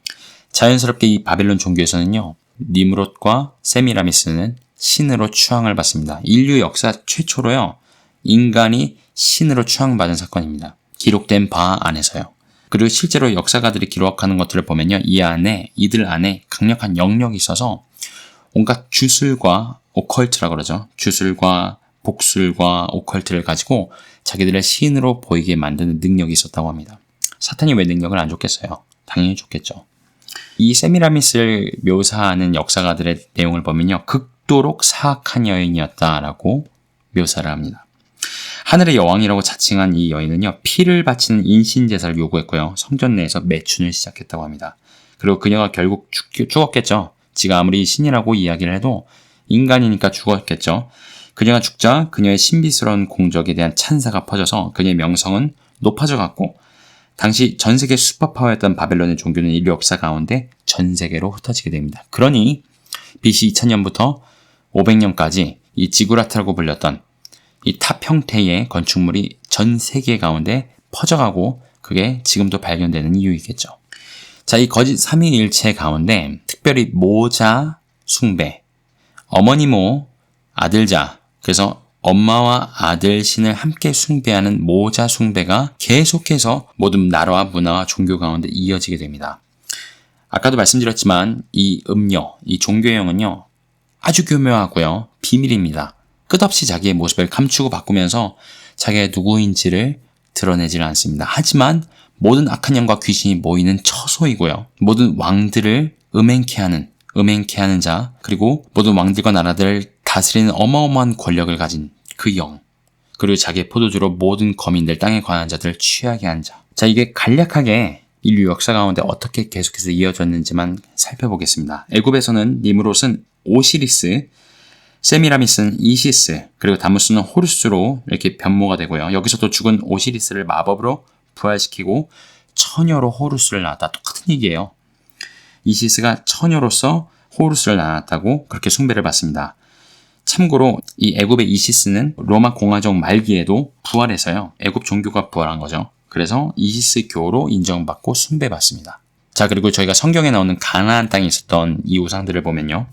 자연스럽게 이 바벨론 종교에서는요, 니므롯과 세미라미스는 신으로 추앙을 받습니다. 인류 역사 최초로요, 인간이 신으로 추앙받은 사건입니다. 기록된 바 안에서요. 그리고 실제로 역사가들이 기록하는 것들을 보면요, 이들 안에 강력한 영역이 있어서 온갖 주술과 오컬트라고 그러죠. 주술과 복술과 오컬트를 가지고 자기들의 신으로 보이게 만드는 능력이 있었다고 합니다. 사탄이 왜 능력을 안 줬겠어요? 당연히 줬겠죠. 이 세미라미스를 묘사하는 역사가들의 내용을 보면요, 극도록 사악한 여인이었다라고 묘사를 합니다. 하늘의 여왕이라고 자칭한 이 여인은요, 피를 바치는 인신제사를 요구했고요, 성전 내에서 매춘을 시작했다고 합니다. 그리고 그녀가 결국 죽었겠죠. 지가 아무리 신이라고 이야기를 해도 인간이니까 죽었겠죠. 그녀가 죽자 그녀의 신비스러운 공적에 대한 찬사가 퍼져서 그녀의 명성은 높아져 갔고, 당시 전 세계 슈퍼파워였던 바벨론의 종교는 인류 역사 가운데 전 세계로 흩어지게 됩니다. 그러니 BC 2000년부터 500년까지 이 지구라트라고 불렸던 이 탑 형태의 건축물이 전 세계 가운데 퍼져가고 그게 지금도 발견되는 이유이겠죠. 자, 이 거짓 삼위일체 가운데 특별히 모자 숭배, 어머니 모, 아들자, 그래서 엄마와 아들 신을 함께 숭배하는 모자 숭배가 계속해서 모든 나라와 문화와 종교 가운데 이어지게 됩니다. 아까도 말씀드렸지만 이 음료, 이 종교형은요, 아주 교묘하고요, 비밀입니다. 끝없이 자기의 모습을 감추고 바꾸면서 자기가 누구인지를 드러내지는 않습니다. 하지만 모든 악한 영과 귀신이 모이는 처소이고요, 모든 왕들을 음행케 하는 음행케 하는 자, 그리고 모든 왕들과 나라들을 다스리는 어마어마한 권력을 가진 그 영, 그리고 자기의 포도주로 모든 거민들, 땅에 관한 자들을 취하게 한 자. 자, 이게 간략하게 인류 역사 가운데 어떻게 계속해서 이어졌는지만 살펴보겠습니다. 애굽에서는 니므롯은 오시리스, 세미라미스는 이시스, 그리고 다무스는 호루스로 이렇게 변모가 되고요. 여기서도 죽은 오시리스를 마법으로 부활시키고 처녀로 호루스를 낳았다. 똑같은 얘기예요. 이시스가 처녀로서 호루스를 낳았다고 그렇게 숭배를 받습니다. 참고로 이 애굽의 이시스는 로마 공화정 말기에도 부활해서요. 애굽 종교가 부활한 거죠. 그래서 이시스 교로 인정받고 숭배받습니다. 자, 그리고 저희가 성경에 나오는 가나안 땅에 있었던 이 우상들을 보면요.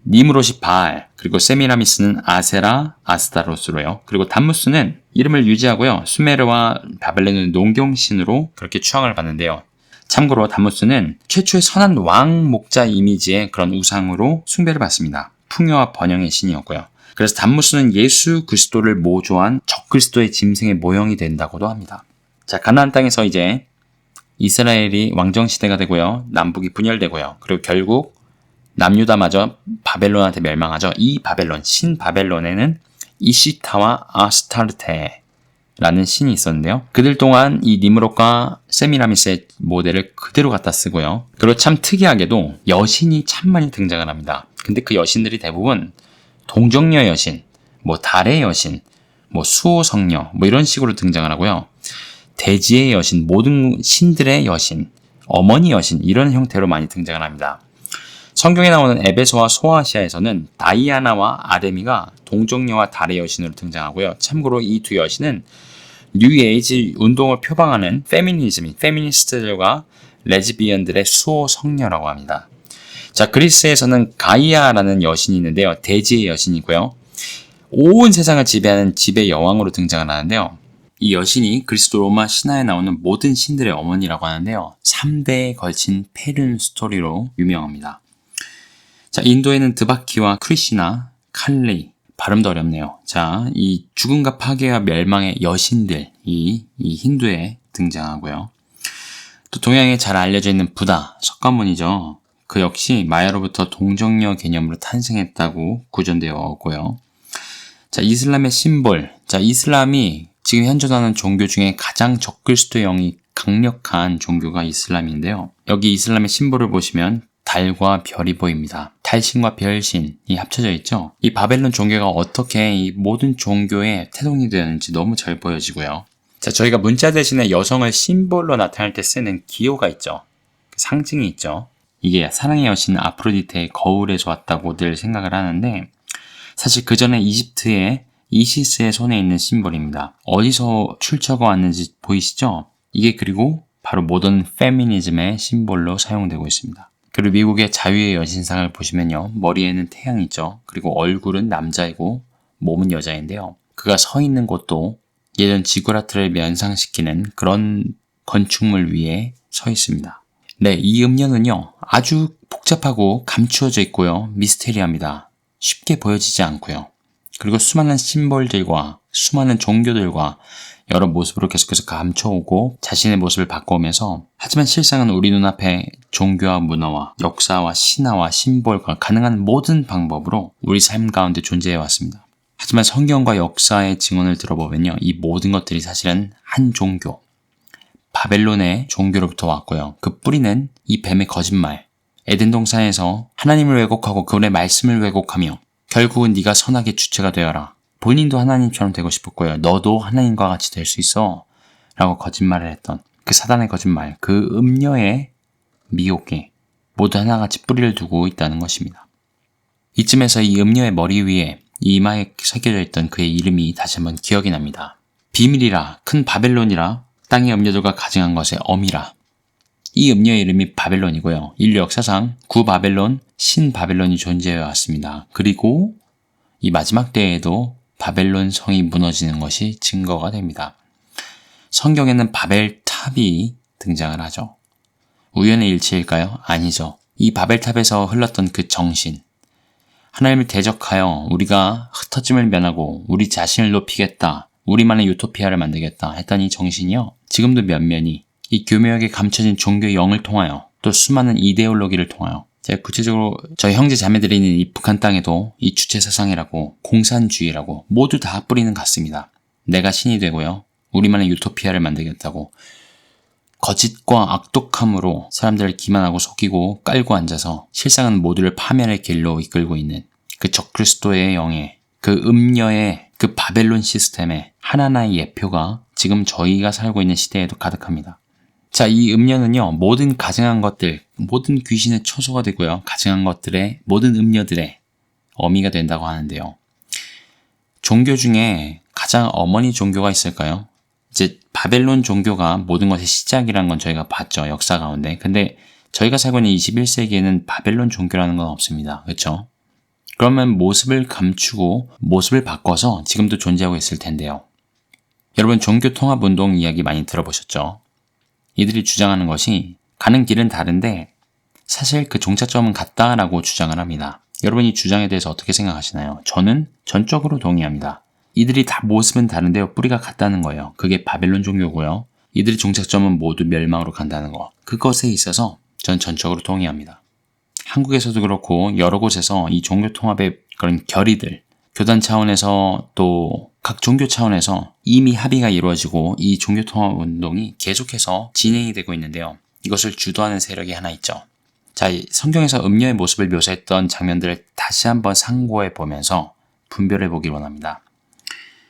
니므롯이 바알, 그리고 세미라미스는 아세라, 아스타로스로요. 그리고 담무스는 이름을 유지하고요. 수메르와 바벨론의 농경신으로 그렇게 추앙을 받는데요. 참고로 담무스는 최초의 선한 왕 목자 이미지의 그런 우상으로 숭배를 받습니다. 풍요와 번영의 신이었고요. 그래서 담무스는 예수 그리스도를 모조한 적그리스도의 짐승의 모형이 된다고도 합니다. 자, 가나안 땅에서 이제 이스라엘이 왕정 시대가 되고요. 남북이 분열되고요. 그리고 결국 남유다마저 바벨론한테 멸망하죠. 이 바벨론, 신바벨론에는 이시타와 아스타르테라는 신이 있었는데요. 그들 동안 이 니므롯과 세미라미스의 모델을 그대로 갖다 쓰고요. 그리고 참 특이하게도 여신이 참 많이 등장을 합니다. 근데 그 여신들이 대부분 동정녀 여신, 달의 여신, 수호성녀 이런 식으로 등장을 하고요. 대지의 여신, 모든 신들의 여신, 어머니 여신 이런 형태로 많이 등장을 합니다. 성경에 나오는 에베소와 소아시아에서는 다이아나와 아데미가 동정녀와 달의 여신으로 등장하고요. 참고로 이 두 여신은 뉴에이지 운동을 표방하는 페미니스트들과 레즈비언들의 수호 성녀라고 합니다. 자, 그리스에서는 가이아라는 여신이 있는데요. 대지의 여신이고요. 온 세상을 지배하는 지배 여왕으로 등장을 하는데요. 이 여신이 그리스 로마 신화에 나오는 모든 신들의 어머니라고 하는데요. 3대에 걸친 페륜 스토리로 유명합니다. 자, 인도에는 드바키와 크리시나, 칼리, 발음도 어렵네요. 자, 이 죽음과 파괴와 멸망의 여신들, 이 힌두에 등장하고요. 또 동양에 잘 알려져 있는 부다, 석가모니죠. 그 역시 마야로부터 동정녀 개념으로 탄생했다고 구전되어 오고요. 자, 이슬람의 심볼. 자, 이슬람이 지금 현존하는 종교 중에 가장 적그리스도의 영이 강력한 종교가 이슬람인데요. 여기 이슬람의 심볼을 보시면 달과 별이 보입니다. 달신과 별신이 합쳐져 있죠. 이 바벨론 종교가 어떻게 이 모든 종교의 태동이 되었는지 너무 잘 보여지고요. 자, 저희가 문자 대신에 여성을 심볼로 나타낼 때 쓰는 기호가 있죠. 상징이 있죠. 이게 사랑의 여신 아프로디테의 거울에서 왔다고 늘 생각을 하는데 사실 그 전에 이집트의 이시스의 손에 있는 심볼입니다. 어디서 출처가 왔는지 보이시죠? 이게 그리고 바로 모던 페미니즘의 심볼로 사용되고 있습니다. 그리고 미국의 자유의 여신상을 보시면요. 머리에는 태양이 있죠. 그리고 얼굴은 남자이고 몸은 여자인데요. 그가 서 있는 곳도 예전 지구라트를 면상시키는 그런 건축물 위에 서 있습니다. 네, 이 음녀는요. 아주 복잡하고 감추어져 있고요. 미스테리합니다. 쉽게 보여지지 않고요. 그리고 수많은 심볼들과 수많은 종교들과 여러 모습으로 계속해서 감춰오고 자신의 모습을 바꿔오면서 하지만 실상은 우리 눈앞에 종교와 문화와 역사와 신화와 심볼과 가능한 모든 방법으로 우리 삶 가운데 존재해왔습니다. 하지만 성경과 역사의 증언을 들어보면요. 이 모든 것들이 사실은 한 종교, 바벨론의 종교로부터 왔고요. 그 뿌리는 이 뱀의 거짓말, 에덴 동산에서 하나님을 왜곡하고 그분의 말씀을 왜곡하며 결국은 네가 선악의 주체가 되어라. 본인도 하나님처럼 되고 싶었고요. 너도 하나님과 같이 될 수 있어. 라고 거짓말을 했던 그 사단의 거짓말, 그 음녀의 미혹에 모두 하나같이 뿌리를 두고 있다는 것입니다. 이쯤에서 이 음녀의 머리 위에 이 이마에 새겨져 있던 그의 이름이 다시 한번 기억이 납니다. 비밀이라, 큰 바벨론이라, 땅의 음녀들과 가증한 것의 어미라. 이 음녀의 이름이 바벨론이고요. 인류 역사상 구바벨론, 신바벨론이 존재해 왔습니다. 그리고 이 마지막 때에도 바벨론 성이 무너지는 것이 증거가 됩니다. 성경에는 바벨탑이 등장을 하죠. 우연의 일치일까요? 아니죠. 이 바벨탑에서 흘렀던 그 정신, 하나님을 대적하여 우리가 흩어짐을 면하고 우리 자신을 높이겠다, 우리만의 유토피아를 만들겠다 했던 이 정신이요. 지금도 면면이 이 교묘하게 감춰진 종교의 영을 통하여 또 수많은 이데올로기를 통하여 제가 구체적으로 저희 형제 자매들이 있는 이 북한 땅에도 이 주체사상이라고 공산주의라고 모두 다 뿌리는 같습니다. 내가 신이 되고요. 우리만의 유토피아를 만들겠다고 거짓과 악독함으로 사람들을 기만하고 속이고 깔고 앉아서 실상은 모두를 파멸의 길로 이끌고 있는 그 적그리스도의 영의 그 음녀의 그 바벨론 시스템의 하나하나의 예표가 지금 저희가 살고 있는 시대에도 가득합니다. 자, 이 음녀는요, 모든 가증한 것들, 모든 귀신의 처소가 되고요, 가증한 것들의, 모든 음녀들의 어미가 된다고 하는데요. 종교 중에 가장 어머니 종교가 있을까요? 이제 바벨론 종교가 모든 것의 시작이라는 건 저희가 봤죠, 역사 가운데. 근데 저희가 살고 있는 21세기에는 바벨론 종교라는 건 없습니다. 그렇죠? 그러면 모습을 감추고 모습을 바꿔서 지금도 존재하고 있을 텐데요. 여러분, 종교통합운동 이야기 많이 들어보셨죠? 이들이 주장하는 것이 가는 길은 다른데 사실 그 종착점은 같다라고 주장을 합니다. 여러분, 이 주장에 대해서 어떻게 생각하시나요? 저는 전적으로 동의합니다. 이들이 다 모습은 다른데요, 뿌리가 같다는 거예요. 그게 바벨론 종교고요. 이들의 종착점은 모두 멸망으로 간다는 거. 그것에 있어서 전 전적으로 동의합니다. 한국에서도 그렇고 여러 곳에서 이 종교통합의 그런 결의들, 교단 차원에서 또 각 종교 차원에서 이미 합의가 이루어지고 이 종교통합 운동이 계속해서 진행이 되고 있는데요. 이것을 주도하는 세력이 하나 있죠. 자, 성경에서 음녀의 모습을 묘사했던 장면들을 다시 한번 상고해 보면서 분별해 보길 원합니다.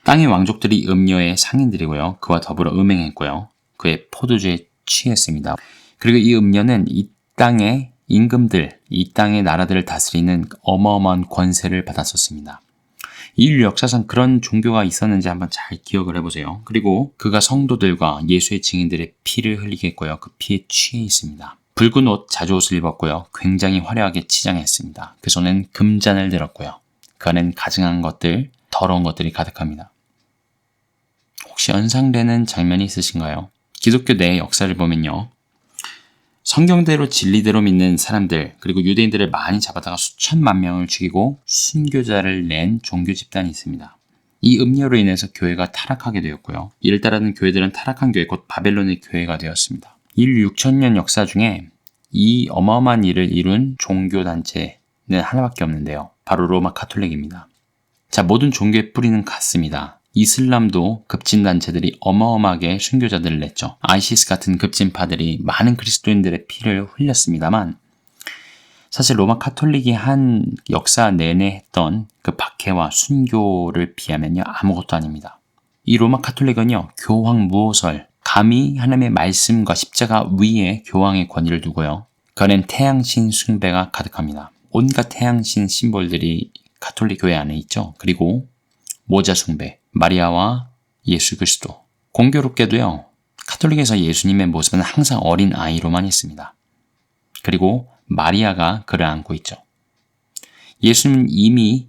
땅의 왕족들이 음녀의 상인들이고요. 그와 더불어 음행했고요. 그의 포도주에 취했습니다. 그리고 이 음녀는 이 땅의 임금들, 이 땅의 나라들을 다스리는 어마어마한 권세를 받았었습니다. 인류 역사상 그런 종교가 있었는지 한번 잘 기억을 해보세요. 그리고 그가 성도들과 예수의 증인들의 피를 흘리게 했고요. 그 피에 취해 있습니다. 붉은 옷, 자주옷을 입었고요. 굉장히 화려하게 치장했습니다. 그 손엔 금잔을 들었고요. 그 안엔 가증한 것들, 더러운 것들이 가득합니다. 혹시 연상되는 장면이 있으신가요? 기독교 내 역사를 보면요. 성경대로 진리대로 믿는 사람들, 그리고 유대인들을 많이 잡아다가 수천만 명을 죽이고 순교자를 낸 종교 집단이 있습니다. 이 음녀로 인해서 교회가 타락하게 되었고요. 이를 따르는 교회들은 타락한 교회, 곧 바벨론의 교회가 되었습니다. 인류 6,000년 역사 중에 이 어마어마한 일을 이룬 종교단체는 하나밖에 없는데요. 바로 로마 카톨릭입니다. 자, 모든 종교의 뿌리는 같습니다. 이슬람도 급진단체들이 어마어마하게 순교자들을 냈죠. 아이시스 같은 급진파들이 많은 그리스도인들의 피를 흘렸습니다만 사실 로마 카톨릭이 한 역사 내내 했던 그 박해와 순교를 비하면요 아무것도 아닙니다. 이 로마 카톨릭은요 교황 무오설, 감히 하나님의 말씀과 십자가 위에 교황의 권위를 두고요. 그 안엔 태양신 숭배가 가득합니다. 온갖 태양신 심볼들이 카톨릭 교회 안에 있죠. 그리고 모자 숭배, 마리아와 예수 그리스도. 공교롭게도요, 카톨릭에서 예수님의 모습은 항상 어린 아이로만 있습니다. 그리고 마리아가 그를 안고 있죠. 예수님은 이미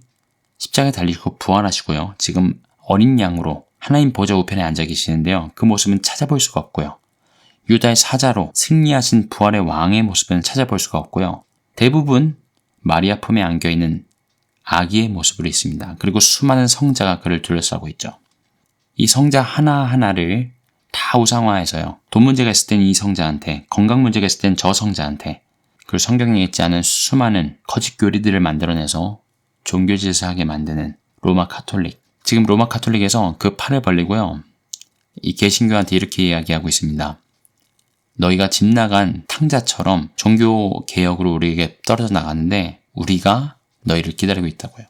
십자가에 달리시고 부활하시고요. 지금 어린 양으로 하나님 보좌 우편에 앉아 계시는데요. 그 모습은 찾아볼 수가 없고요. 유다의 사자로 승리하신 부활의 왕의 모습은 찾아볼 수가 없고요. 대부분 마리아 품에 안겨있는 아기의 모습으로 있습니다. 그리고 수많은 성자가 그를 둘러싸고 있죠. 이 성자 하나하나를 다 우상화해서요. 돈 문제가 있을 땐 이 성자한테, 건강 문제가 있을 땐 저 성자한테, 그리고 성경에 있지 않은 수많은 거짓 교리들을 만들어내서 종교짓을 하게 만드는 로마 카톨릭. 지금 로마 카톨릭에서 그 팔을 벌리고요. 이 개신교한테 이렇게 이야기하고 있습니다. 너희가 집 나간 탕자처럼 종교 개혁으로 우리에게 떨어져 나가는데 우리가 너희를 기다리고 있다고요.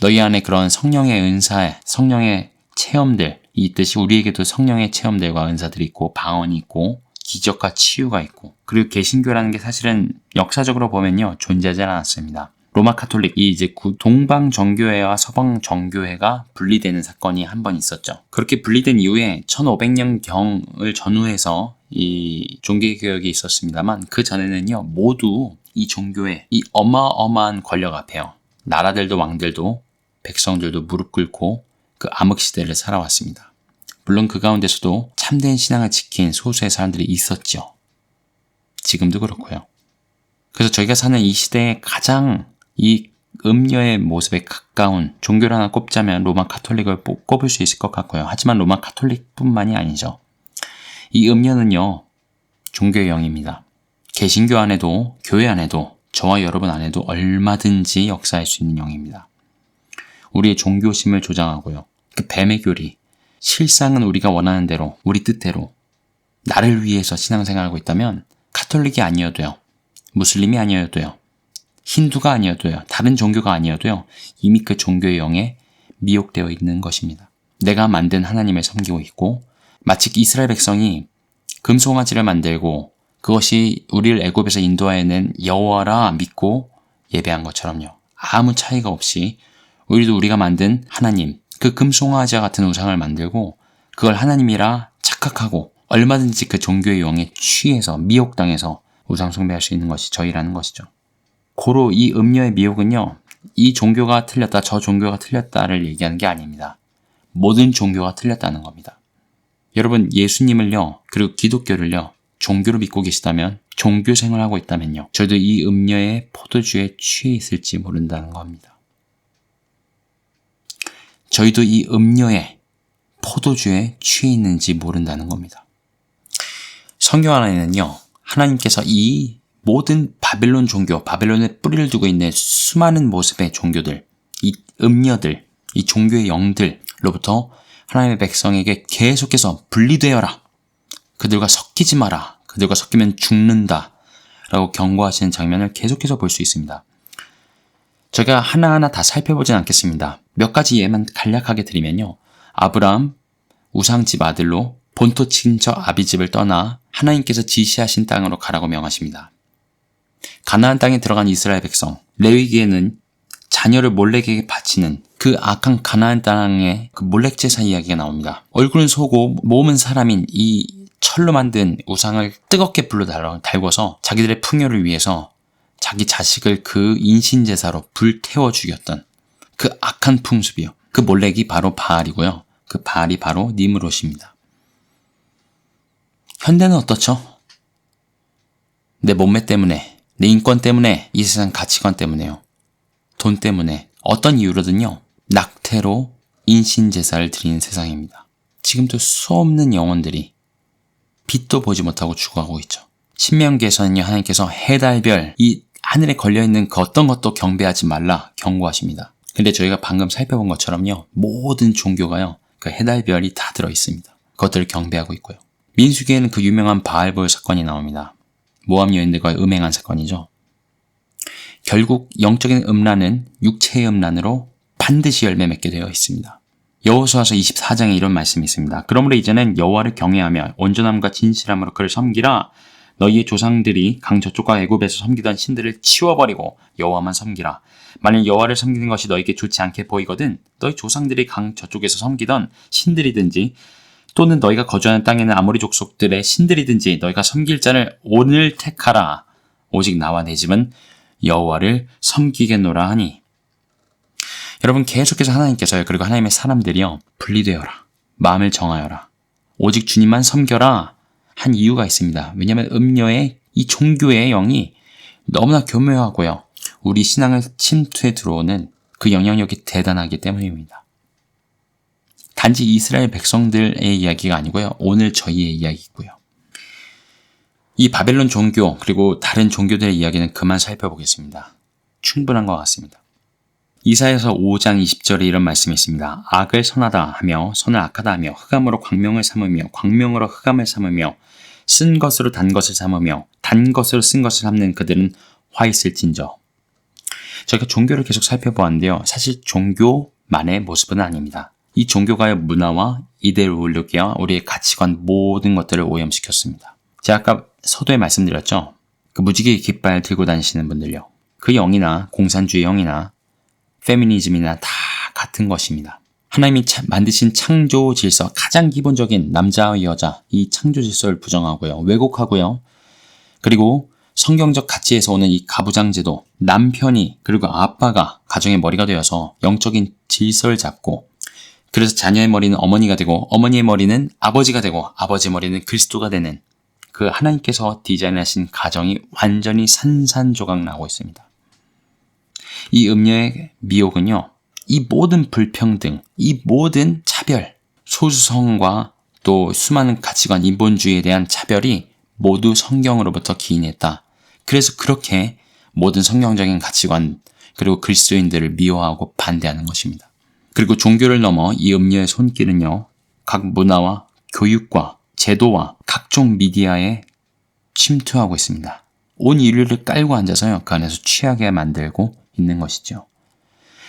너희 안에 그런 성령의 은사, 성령의 체험들이 있듯이 우리에게도 성령의 체험들과 은사들이 있고 방언이 있고 기적과 치유가 있고 그리고 개신교라는 게 사실은 역사적으로 보면요 존재하지 않았습니다. 로마 카톨릭이 이제 동방 정교회와 서방 정교회가 분리되는 사건이 한 번 있었죠. 그렇게 분리된 이후에 1500년경을 전후해서 이 종교개혁이 있었습니다만 그 전에는요 모두 이 종교의 이 어마어마한 권력 앞에요. 나라들도 왕들도 백성들도 무릎 꿇고 그 암흑시대를 살아왔습니다. 물론 그 가운데서도 참된 신앙을 지킨 소수의 사람들이 있었죠. 지금도 그렇고요. 그래서 저희가 사는 이 시대에 가장 이 음녀의 모습에 가까운 종교를 하나 꼽자면 로마 카톨릭을 꼽을 수 있을 것 같고요. 하지만 로마 카톨릭뿐만이 아니죠. 이 음녀는요 종교의 영입니다. 개신교 안에도 교회 안에도 저와 여러분 안에도 얼마든지 역사할 수 있는 영입니다. 우리의 종교심을 조장하고요. 그 뱀의 교리, 실상은 우리가 원하는 대로, 우리 뜻대로 나를 위해서 신앙생활하고 있다면 가톨릭이 아니어도요, 무슬림이 아니어도요, 힌두가 아니어도요, 다른 종교가 아니어도요, 이미 그 종교의 영에 미혹되어 있는 것입니다. 내가 만든 하나님을 섬기고 있고, 마치 이스라엘 백성이 금송아지를 만들고 그것이 우리를 애굽에서 인도하여낸 여호와라 믿고 예배한 것처럼요. 아무 차이가 없이 우리도 우리가 만든 하나님, 그 금송아지와 같은 우상을 만들고 그걸 하나님이라 착각하고 얼마든지 그 종교의 영에 취해서 미혹당해서 우상 숭배할 수 있는 것이 저희라는 것이죠. 고로 이 음녀의 미혹은요, 이 종교가 틀렸다, 저 종교가 틀렸다를 얘기하는 게 아닙니다. 모든 종교가 틀렸다는 겁니다. 여러분, 예수님을요, 그리고 기독교를요, 종교로 믿고 계시다면, 종교 생활하고 있다면요, 저희도 이 음녀의 포도주에 취해 있을지 모른다는 겁니다. 저희도 이 음녀의 포도주에 취해 있는지 모른다는 겁니다. 성경 안에는요, 하나님께서 이 모든 바벨론 종교, 바벨론에 뿌리를 두고 있는 수많은 모습의 종교들, 이 음녀들, 이 종교의 영들로부터 하나님의 백성에게 계속해서 분리되어라. 그들과 섞이지 마라. 그들과 섞이면 죽는다. 라고 경고하시는 장면을 계속해서 볼 수 있습니다. 제가 하나하나 다 살펴보진 않겠습니다. 몇 가지 예만 간략하게 드리면요. 아브라함, 우상집 아들로 본토 친척 아비집을 떠나 하나님께서 지시하신 땅으로 가라고 명하십니다. 가나안 땅에 들어간 이스라엘 백성, 레위기에는 자녀를 몰렉에게 바치는 그 악한 가나안 땅의 그 몰렉제사 이야기가 나옵니다. 얼굴은 소고 몸은 사람인 이 철로 만든 우상을 뜨겁게 불로 달궈서 자기들의 풍요를 위해서 자기 자식을 그 인신제사로 불태워 죽였던 그 악한 풍습이요. 그 몰렉이 바로 바알이고요. 그 바알이 바로 니므롯입니다. 현대는 어떻죠? 내 몸매 때문에, 내 인권 때문에, 이 세상 가치관 때문에요. 돈 때문에, 어떤 이유로든요. 낙태로 인신제사를 드리는 세상입니다. 지금도 수없는 영혼들이 빛도 보지 못하고 죽어가고 있죠. 신명기에서는요, 하나님께서 해달별, 이 하늘에 걸려있는 그 어떤 것도 경배하지 말라 경고하십니다. 근데 저희가 방금 살펴본 것처럼요, 모든 종교가요, 그 해달별이 다 들어있습니다. 그것들을 경배하고 있고요. 민수기에는 그 유명한 바알볼 사건이 나옵니다. 모압 여인들과의 음행한 사건이죠. 결국 영적인 음란은 육체의 음란으로 반드시 열매 맺게 되어 있습니다. 여호수아서 24장에 이런 말씀이 있습니다. 그러므로 이제는 여호와를 경외하며 온전함과 진실함으로 그를 섬기라. 너희의 조상들이 강 저쪽과 애굽에서 섬기던 신들을 치워버리고 여호와만 섬기라. 만일 여호와를 섬기는 것이 너희에게 좋지 않게 보이거든 너희 조상들이 강 저쪽에서 섬기던 신들이든지 또는 너희가 거주하는 땅에는 아모리 족속들의 신들이든지 너희가 섬길 자를 오늘 택하라. 오직 나와 내 집은 여호와를 섬기겠노라 하니. 여러분, 계속해서 하나님께서요, 그리고 하나님의 사람들이요, 분리되어라. 마음을 정하여라. 오직 주님만 섬겨라. 한 이유가 있습니다. 왜냐하면 음녀의 이 종교의 영이 너무나 교묘하고요, 우리 신앙을 침투해 들어오는 그 영향력이 대단하기 때문입니다. 단지 이스라엘 백성들의 이야기가 아니고요, 오늘 저희의 이야기고요. 이 바벨론 종교 그리고 다른 종교들의 이야기는 그만 살펴보겠습니다. 충분한 것 같습니다. 이사야서 5장 20절에 이런 말씀이 있습니다. 악을 선하다 하며 선을 악하다 하며 흑암으로 광명을 삼으며 광명으로 흑암을 삼으며 쓴 것으로 단 것을 삼으며 단 것으로 쓴 것을 삼는 그들은 화 있을진저. 저희가 종교를 계속 살펴보았는데요. 사실 종교만의 모습은 아닙니다. 이 종교가의 문화와 이데올로기와 우리의 가치관 모든 것들을 오염시켰습니다. 제가 아까 서두에 말씀드렸죠. 그 무지개 깃발 들고 다니시는 분들요. 그 영이나 공산주의 영이나 페미니즘이나 다 같은 것입니다. 하나님이 만드신 창조 질서, 가장 기본적인 남자와 여자, 이 창조 질서를 부정하고요. 왜곡하고요. 그리고 성경적 가치에서 오는 이 가부장제도, 남편이 그리고 아빠가 가정의 머리가 되어서 영적인 질서를 잡고, 그래서 자녀의 머리는 어머니가 되고 어머니의 머리는 아버지가 되고 아버지의 머리는 그리스도가 되는 그 하나님께서 디자인하신 가정이 완전히 산산조각 나고 있습니다. 이 음녀의 미혹은요, 이 모든 불평등, 이 모든 차별, 소수성과 또 수많은 가치관, 인본주의에 대한 차별이 모두 성경으로부터 기인했다. 그래서 그렇게 모든 성경적인 가치관 그리고 그리스도인들을 미워하고 반대하는 것입니다. 그리고 종교를 넘어 이 음료의 손길은요, 각 문화와 교육과 제도와 각종 미디어에 침투하고 있습니다. 온 인류를 깔고 앉아서요, 그 안에서 취하게 만들고 있는 것이죠.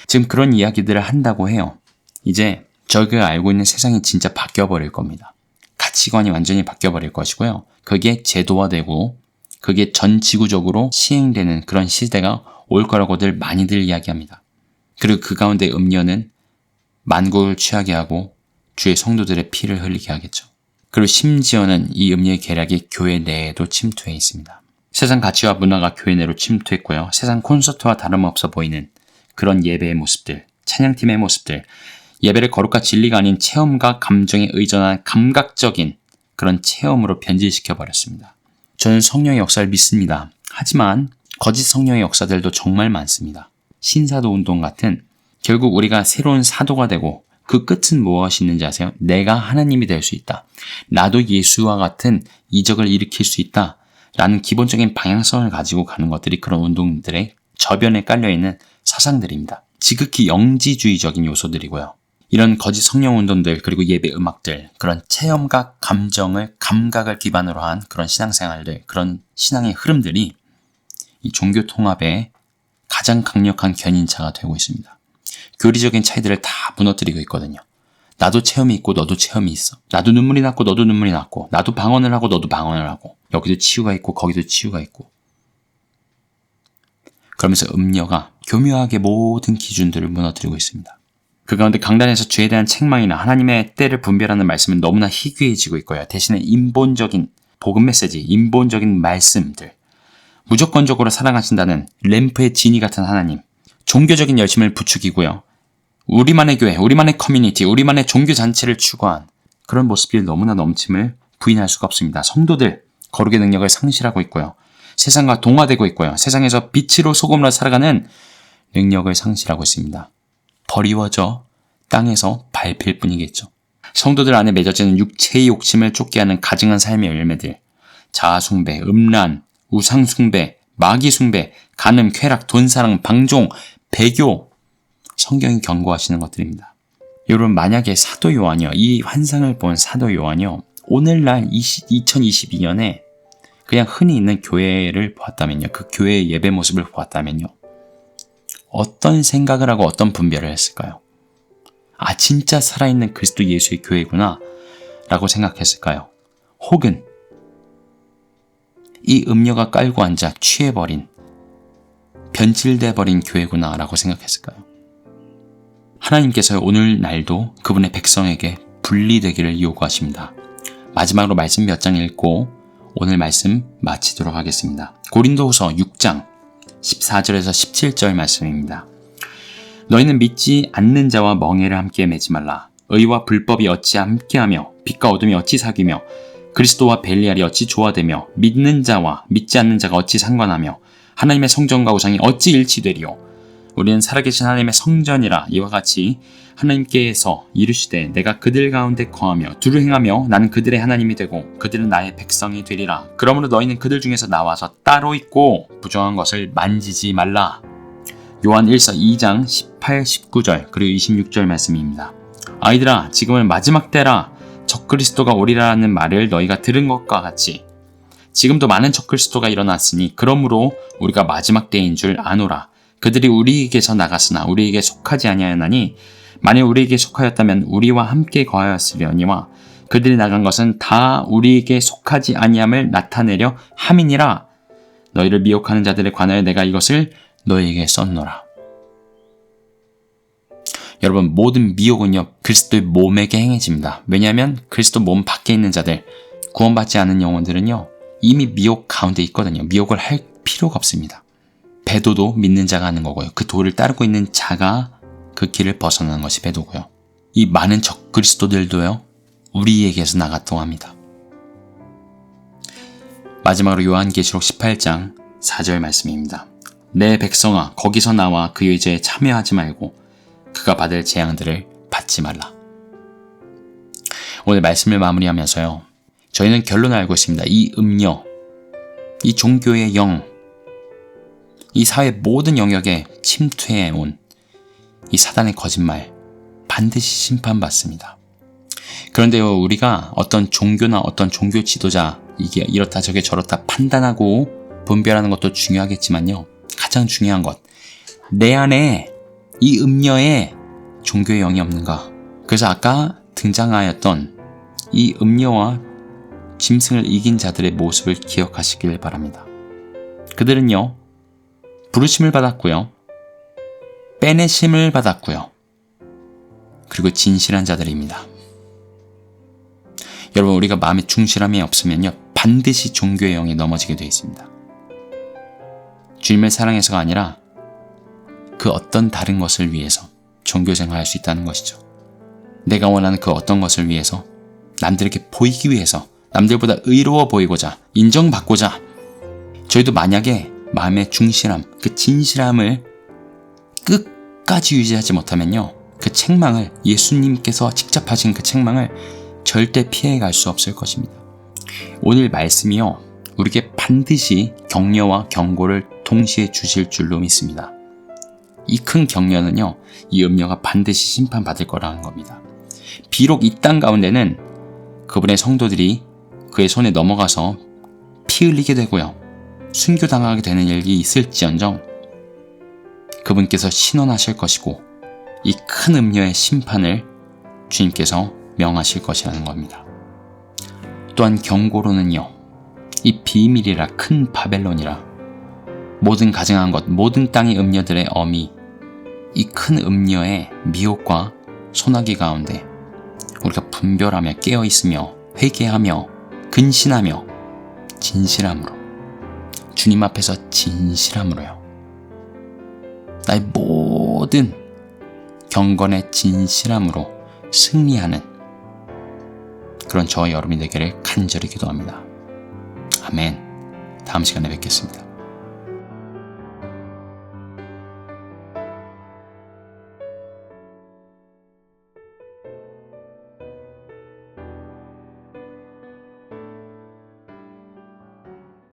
지금 그런 이야기들을 한다고 해요. 이제 저희가 알고 있는 세상이 진짜 바뀌어버릴 겁니다. 가치관이 완전히 바뀌어버릴 것이고요. 그게 제도화되고 그게 전 지구적으로 시행되는 그런 시대가 올 거라고들 많이들 이야기합니다. 그리고 그 가운데 음료는 만국을 취하게 하고 주의 성도들의 피를 흘리게 하겠죠. 그리고 심지어는 이 음료의 계략이 교회 내에도 침투해 있습니다. 세상 가치와 문화가 교회 내로 침투했고요. 세상 콘서트와 다름없어 보이는 그런 예배의 모습들, 찬양팀의 모습들, 예배를 거룩과 진리가 아닌 체험과 감정에 의존한 감각적인 그런 체험으로 변질시켜버렸습니다. 저는 성령의 역사를 믿습니다. 하지만 거짓 성령의 역사들도 정말 많습니다. 신사도 운동 같은 결국 우리가 새로운 사도가 되고 그 끝은 무엇이 있는지 아세요? 내가 하나님이 될 수 있다. 나도 예수와 같은 이적을 일으킬 수 있다. 라는 기본적인 방향성을 가지고 가는 것들이 그런 운동들의 저변에 깔려있는 사상들입니다. 지극히 영지주의적인 요소들이고요. 이런 거짓 성령 운동들 그리고 예배 음악들 그런 체험과 감각을 기반으로 한 그런 신앙생활들 그런 신앙의 흐름들이 이 종교 통합의 가장 강력한 견인차가 되고 있습니다. 교리적인 차이들을 다 무너뜨리고 있거든요. 나도 체험이 있고 너도 체험이 있어. 나도 눈물이 났고 너도 눈물이 났고 나도 방언을 하고 너도 방언을 하고 여기도 치유가 있고 거기도 치유가 있고 그러면서 음녀가 교묘하게 모든 기준들을 무너뜨리고 있습니다. 그 가운데 강단에서 죄에 대한 책망이나 하나님의 때를 분별하는 말씀은 너무나 희귀해지고 있고요. 대신에 인본적인 복음 메시지, 인본적인 말씀들, 무조건적으로 사랑하신다는 램프의 진이 같은 하나님, 종교적인 열심을 부추기고요. 우리만의 교회, 우리만의 커뮤니티, 우리만의 종교 잔치를 추구한 그런 모습들이 너무나 넘침을 부인할 수가 없습니다. 성도들, 거룩의 능력을 상실하고 있고요. 세상과 동화되고 있고요. 세상에서 빛으로 소금으로 살아가는 능력을 상실하고 있습니다. 버리워져 땅에서 밟힐 뿐이겠죠. 성도들 안에 맺어지는 육체의 욕심을 쫓게 하는 가증한 삶의 열매들, 자아숭배, 음란, 우상숭배, 마귀숭배, 간음, 쾌락, 돈사랑, 방종, 배교, 성경이 경고하시는 것들입니다. 여러분 만약에 사도 요한이요, 이 환상을 본 사도 요한이요, 오늘날 2022년에 그냥 흔히 있는 교회를 보았다면요, 그 교회의 예배 모습을 보았다면요, 어떤 생각을 하고 어떤 분별을 했을까요? 아, 진짜 살아있는 그리스도 예수의 교회구나 라고 생각했을까요? 혹은 이 음료가 깔고 앉아 취해버린, 변질돼버린 교회구나 라고 생각했을까요? 하나님께서 오늘날도 그분의 백성에게 분리되기를 요구하십니다. 마지막으로 말씀 몇 장 읽고 오늘 말씀 마치도록 하겠습니다. 고린도후서 6장 14절에서 17절 말씀입니다. 너희는 믿지 않는 자와 멍에를 함께 매지 말라. 의와 불법이 어찌 함께하며 빛과 어둠이 어찌 사귀며 그리스도와 벨리알이 어찌 조화되며 믿는 자와 믿지 않는 자가 어찌 상관하며 하나님의 성전과 우상이 어찌 일치되리요. 우리는 살아계신 하나님의 성전이라. 이와 같이 하나님께서 이르시되 내가 그들 가운데 거하며 두루 행하며 나는 그들의 하나님이 되고 그들은 나의 백성이 되리라. 그러므로 너희는 그들 중에서 나와서 따로 있고 부정한 것을 만지지 말라. 요한 1서 2장 18, 19절 그리고 26절 말씀입니다. 아이들아, 지금은 마지막 때라. 적그리스도가 오리라는 말을 너희가 들은 것과 같이 지금도 많은 적그리스도가 일어났으니 그러므로 우리가 마지막 때인 줄 아노라. 그들이 우리에게서 나갔으나 우리에게 속하지 아니하였나니 만일 우리에게 속하였다면 우리와 함께 거하였으려니와 그들이 나간 것은 다 우리에게 속하지 아니함을 나타내려 함이니라. 너희를 미혹하는 자들에 관하여 내가 이것을 너희에게 썼노라. 여러분, 모든 미혹은요, 그리스도의 몸에게 행해집니다. 왜냐하면 그리스도 몸 밖에 있는 자들, 구원받지 않은 영혼들은요, 이미 미혹 가운데 있거든요. 미혹을 할 필요가 없습니다. 배도도 믿는 자가 하는 거고요. 그 도를 따르고 있는 자가 그 길을 벗어나는 것이 배도고요. 이 많은 적그리스도들도요, 우리에게서 나갔다고 합니다. 마지막으로 요한계시록 18장 4절 말씀입니다. 내 백성아, 거기서 나와 그의 죄에 참여하지 말고 그가 받을 재앙들을 받지 말라. 오늘 말씀을 마무리하면서요, 저희는 결론을 알고 있습니다. 이 음료, 이 종교의 영, 이 사회 모든 영역에 침투해온 이 사단의 거짓말 반드시 심판받습니다. 그런데요, 우리가 어떤 종교나 어떤 종교 지도자 이게 이렇다 저게 저렇다 판단하고 분별하는 것도 중요하겠지만요, 가장 중요한 것, 내 안에 이 음녀에 종교의 영이 없는가. 그래서 아까 등장하였던 이 음녀와 짐승을 이긴 자들의 모습을 기억하시길 바랍니다. 그들은요, 부르심을 받았고요, 빼내심을 받았고요, 그리고 진실한 자들입니다. 여러분, 우리가 마음에 충실함이 없으면요, 반드시 종교의 영에 넘어지게 되어 있습니다. 주님을 사랑해서가 아니라 그 어떤 다른 것을 위해서 종교 생활할 수 있다는 것이죠. 내가 원하는 그 어떤 것을 위해서, 남들에게 보이기 위해서, 남들보다 의로워 보이고자, 인정받고자, 저희도 만약에 마음의 충실함, 그 진실함을 끝까지 유지하지 못하면요, 그 책망을, 예수님께서 직접 하신 그 책망을 절대 피해갈 수 없을 것입니다. 오늘 말씀이요, 우리에게 반드시 격려와 경고를 동시에 주실 줄로 믿습니다. 이 큰 격려는요, 이 음녀가 반드시 심판받을 거라는 겁니다. 비록 이 땅 가운데는 그분의 성도들이 그의 손에 넘어가서 피 흘리게 되고요, 순교당하게 되는 일이 있을지언정 그분께서 신원하실 것이고, 이 큰 음녀의 심판을 주님께서 명하실 것이라는 겁니다. 또한 경고로는요, 이 비밀이라 큰 바벨론이라 모든 가증한 것, 모든 땅의 음녀들의 어미, 이 큰 음녀의 미혹과 소나기 가운데 우리가 분별하며 깨어있으며 회개하며 근신하며 진실함으로, 주님 앞에서 진실함으로요, 나의 모든 경건의 진실함으로 승리하는 그런 저와 여러분이 되기를 간절히 기도합니다. 아멘. 다음 시간에 뵙겠습니다.